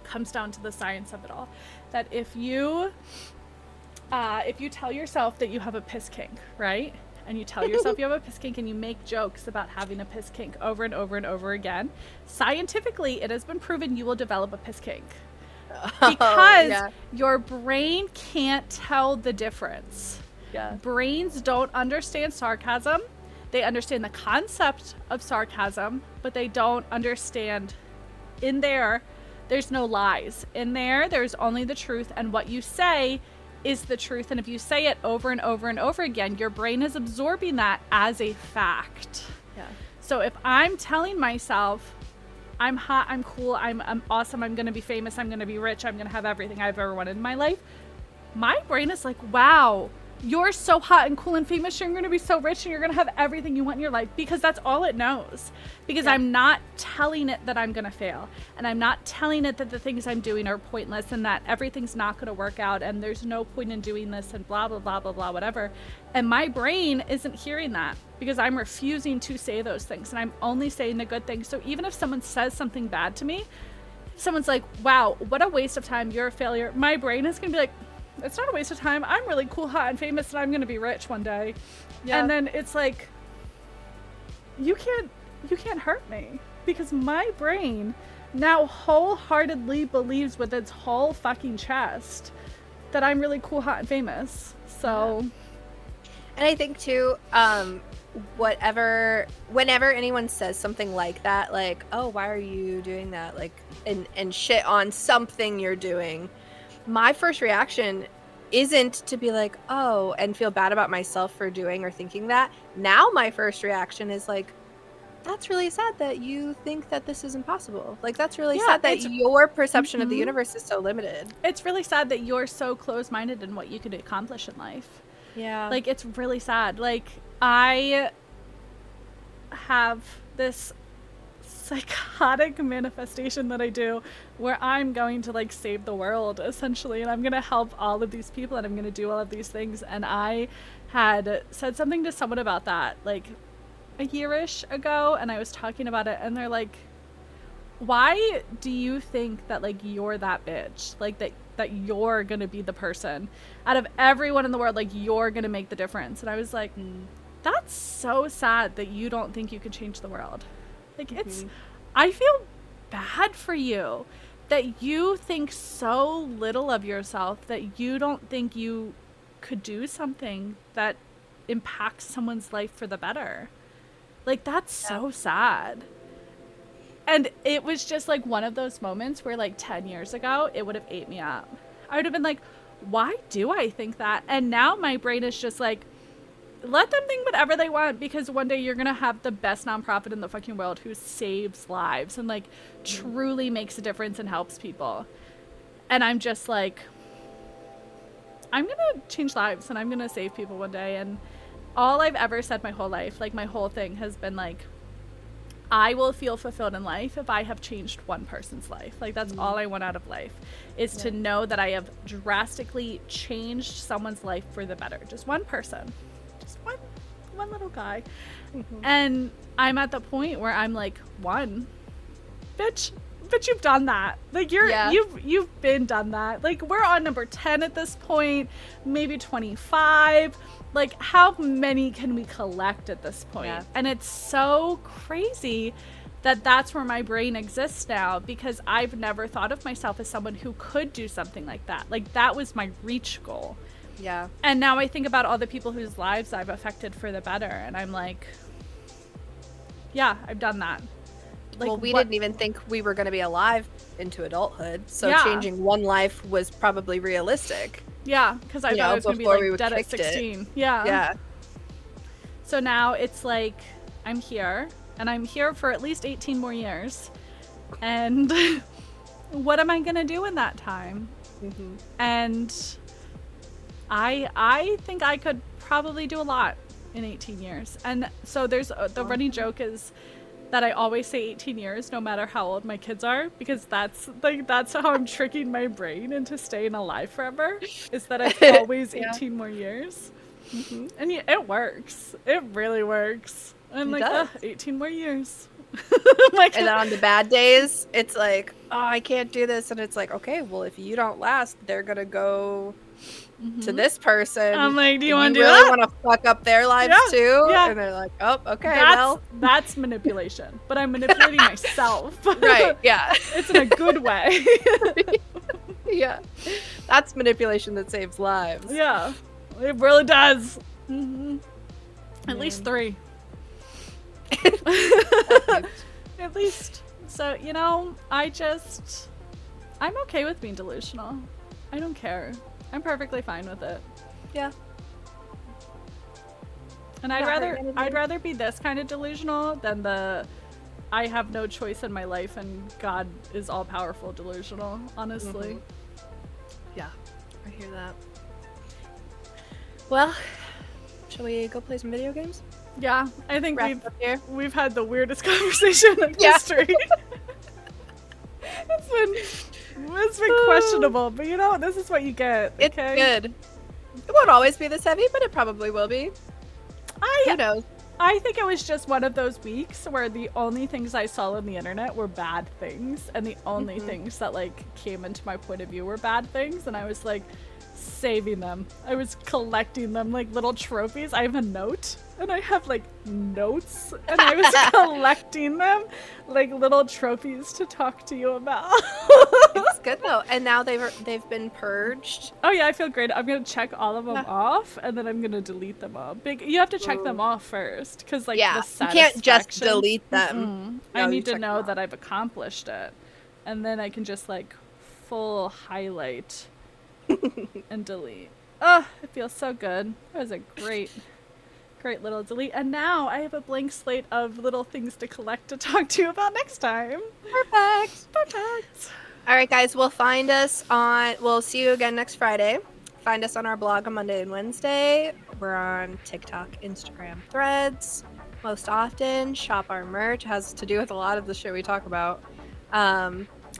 comes down to the science of it all. That if you tell yourself that you have a piss kink, right, and you tell yourself you have a piss kink and you make jokes about having a piss kink over and over and over again, scientifically it has been proven you will develop a piss kink. Because your brain can't tell the difference. Brains don't understand sarcasm. They understand the concept of sarcasm, but they don't understand, in there's no lies. In there's only the truth, and what you say is the truth. And if you say it over and over and over again, your brain is absorbing that as a fact. So if I'm telling myself, I'm hot, I'm cool, I'm awesome, I'm gonna be famous, I'm gonna be rich, I'm gonna have everything I've ever wanted in my life, my brain is like, wow, you're so hot and cool and famous, you're gonna be so rich, and you're gonna have everything you want in your life, because that's all it knows. Because I'm not telling it that I'm gonna fail, and I'm not telling it that the things I'm doing are pointless, and that everything's not gonna work out, and there's no point in doing this, and blah blah blah blah blah, whatever. And my brain isn't hearing that, because I'm refusing to say those things, and I'm only saying the good things. So even if someone says something bad to me, someone's like, wow, what a waste of time, you're a failure, my brain is gonna be like, it's not a waste of time, I'm really cool, hot, and famous, and I'm gonna be rich one day. And then it's like, you can't hurt me, because my brain now wholeheartedly believes with its whole fucking chest that I'm really cool, hot, and famous. So and I think too, whenever anyone says something like that, like, oh, why are you doing that, like, and shit on something you're doing, my first reaction isn't to be like, oh, and feel bad about myself for doing or thinking that. Now my first reaction is like, that's really sad that you think that this is impossible. Like, that's really sad that your perception of the universe is so limited. It's really sad that you're so close-minded in what you could accomplish in life. Like, it's really sad. Like, I have this psychotic manifestation that I do where I'm going to, like, save the world, essentially, and I'm gonna help all of these people, and I'm gonna do all of these things. And I had said something to someone about that, like, a year-ish ago, and I was talking about it, and they're like, why do you think that, like, you're that bitch, like, that you're gonna be the person out of everyone in the world, like, you're gonna make the difference? And I was like, that's so sad that you don't think you can change the world. Like, it's, I feel bad for you that you think so little of yourself, that you don't think you could do something that impacts someone's life for the better. Like, that's so sad. And it was just like one of those moments where, like, 10 years ago, it would have ate me up. I would have been like, why do I think that? And now my brain is just like, let them think whatever they want, because one day you're gonna have the best nonprofit in the fucking world who saves lives and like truly makes a difference and helps people. And I'm just like, I'm gonna change lives and I'm gonna save people one day. And all I've ever said my whole life, like my whole thing has been like, I will feel fulfilled in life if I have changed one person's life. Like that's all I want out of life, is to know that I have drastically changed someone's life for the better. Just one person, just one little guy. And I'm at the point where I'm like, one, bitch, you've done that. Like you've been done that. Like we're on number 10 at this point, maybe 25. Like how many can we collect at this point? Yeah. And it's so crazy that that's where my brain exists now, because I've never thought of myself as someone who could do something like that. Like that was my reach goal. Yeah. And now I think about all the people whose lives I've affected for the better, and I'm like, yeah, I've done that. Like, well, we didn't even think we were going to be alive into adulthood, so changing one life was probably realistic. Yeah, because I thought I was going to be like dead at 16. Yeah. So now it's like I'm here, and I'm here for at least 18 more years. And what am I going to do in that time? And I think I could probably do a lot in 18 years. And so there's the running joke is that I always say 18 years no matter how old my kids are, because that's how I'm tricking my brain into staying alive forever, is that it's always 18 more years. And it works. It really works. I'm like, 18 more years. Like, and then on the bad days, it's like, oh, I can't do this. And it's like, okay, well, if you don't last, they're going to go to this person. I'm like, do you want to do really that? Want to fuck up their lives too? Yeah. And they're like, oh, okay, that's manipulation. But I'm manipulating myself. Right, yeah. It's in a good way. Yeah. That's manipulation that saves lives. Yeah. It really does. At least 3. At least. So, you know, I'm okay with being delusional. I don't care. I'm perfectly fine with it. Yeah. And I'd rather be this kind of delusional than the I have no choice in my life and God is all powerful delusional, honestly. Yeah. I hear that. Well, shall we go play some video games? Yeah, I think we've had the weirdest conversation in history. It's been questionable, but you know, this is what you get. Okay? It's good. It won't always be this heavy, but it probably will be. Who knows? I think it was just one of those weeks where the only things I saw on the internet were bad things, and the only things that like came into my point of view were bad things, and I was like saving them. I was collecting them like little trophies. I have a note, and I have like notes, and I was collecting them like little trophies to talk to you about. It's good though, and now they've been purged. Oh yeah, I feel great. I'm gonna check all of them off, and then I'm gonna delete them all. You have to check them off first, because like the you can't just delete them. No, I need to know that I've accomplished it, and then I can just like full highlight and delete. Oh, it feels so good. That was a great little delete. And now I have a blank slate of little things to collect to talk to you about next time. Perfect. All right, guys, we'll see you again next Friday. Find us on our blog on Monday and Wednesday. We're on TikTok, Instagram, Threads most often. Shop our merch. It has to do with a lot of the shit we talk about.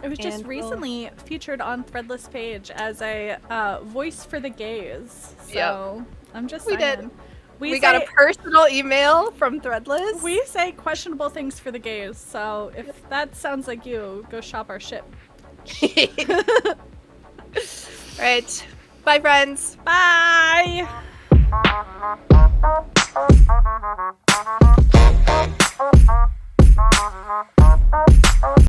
It was just recently featured on Threadless page as a voice for the gays. So I'm just saying. We did. We got a personal email from Threadless. We say questionable things for the gays. So if that sounds like you, go shop our shit. All right. Bye, friends. Bye.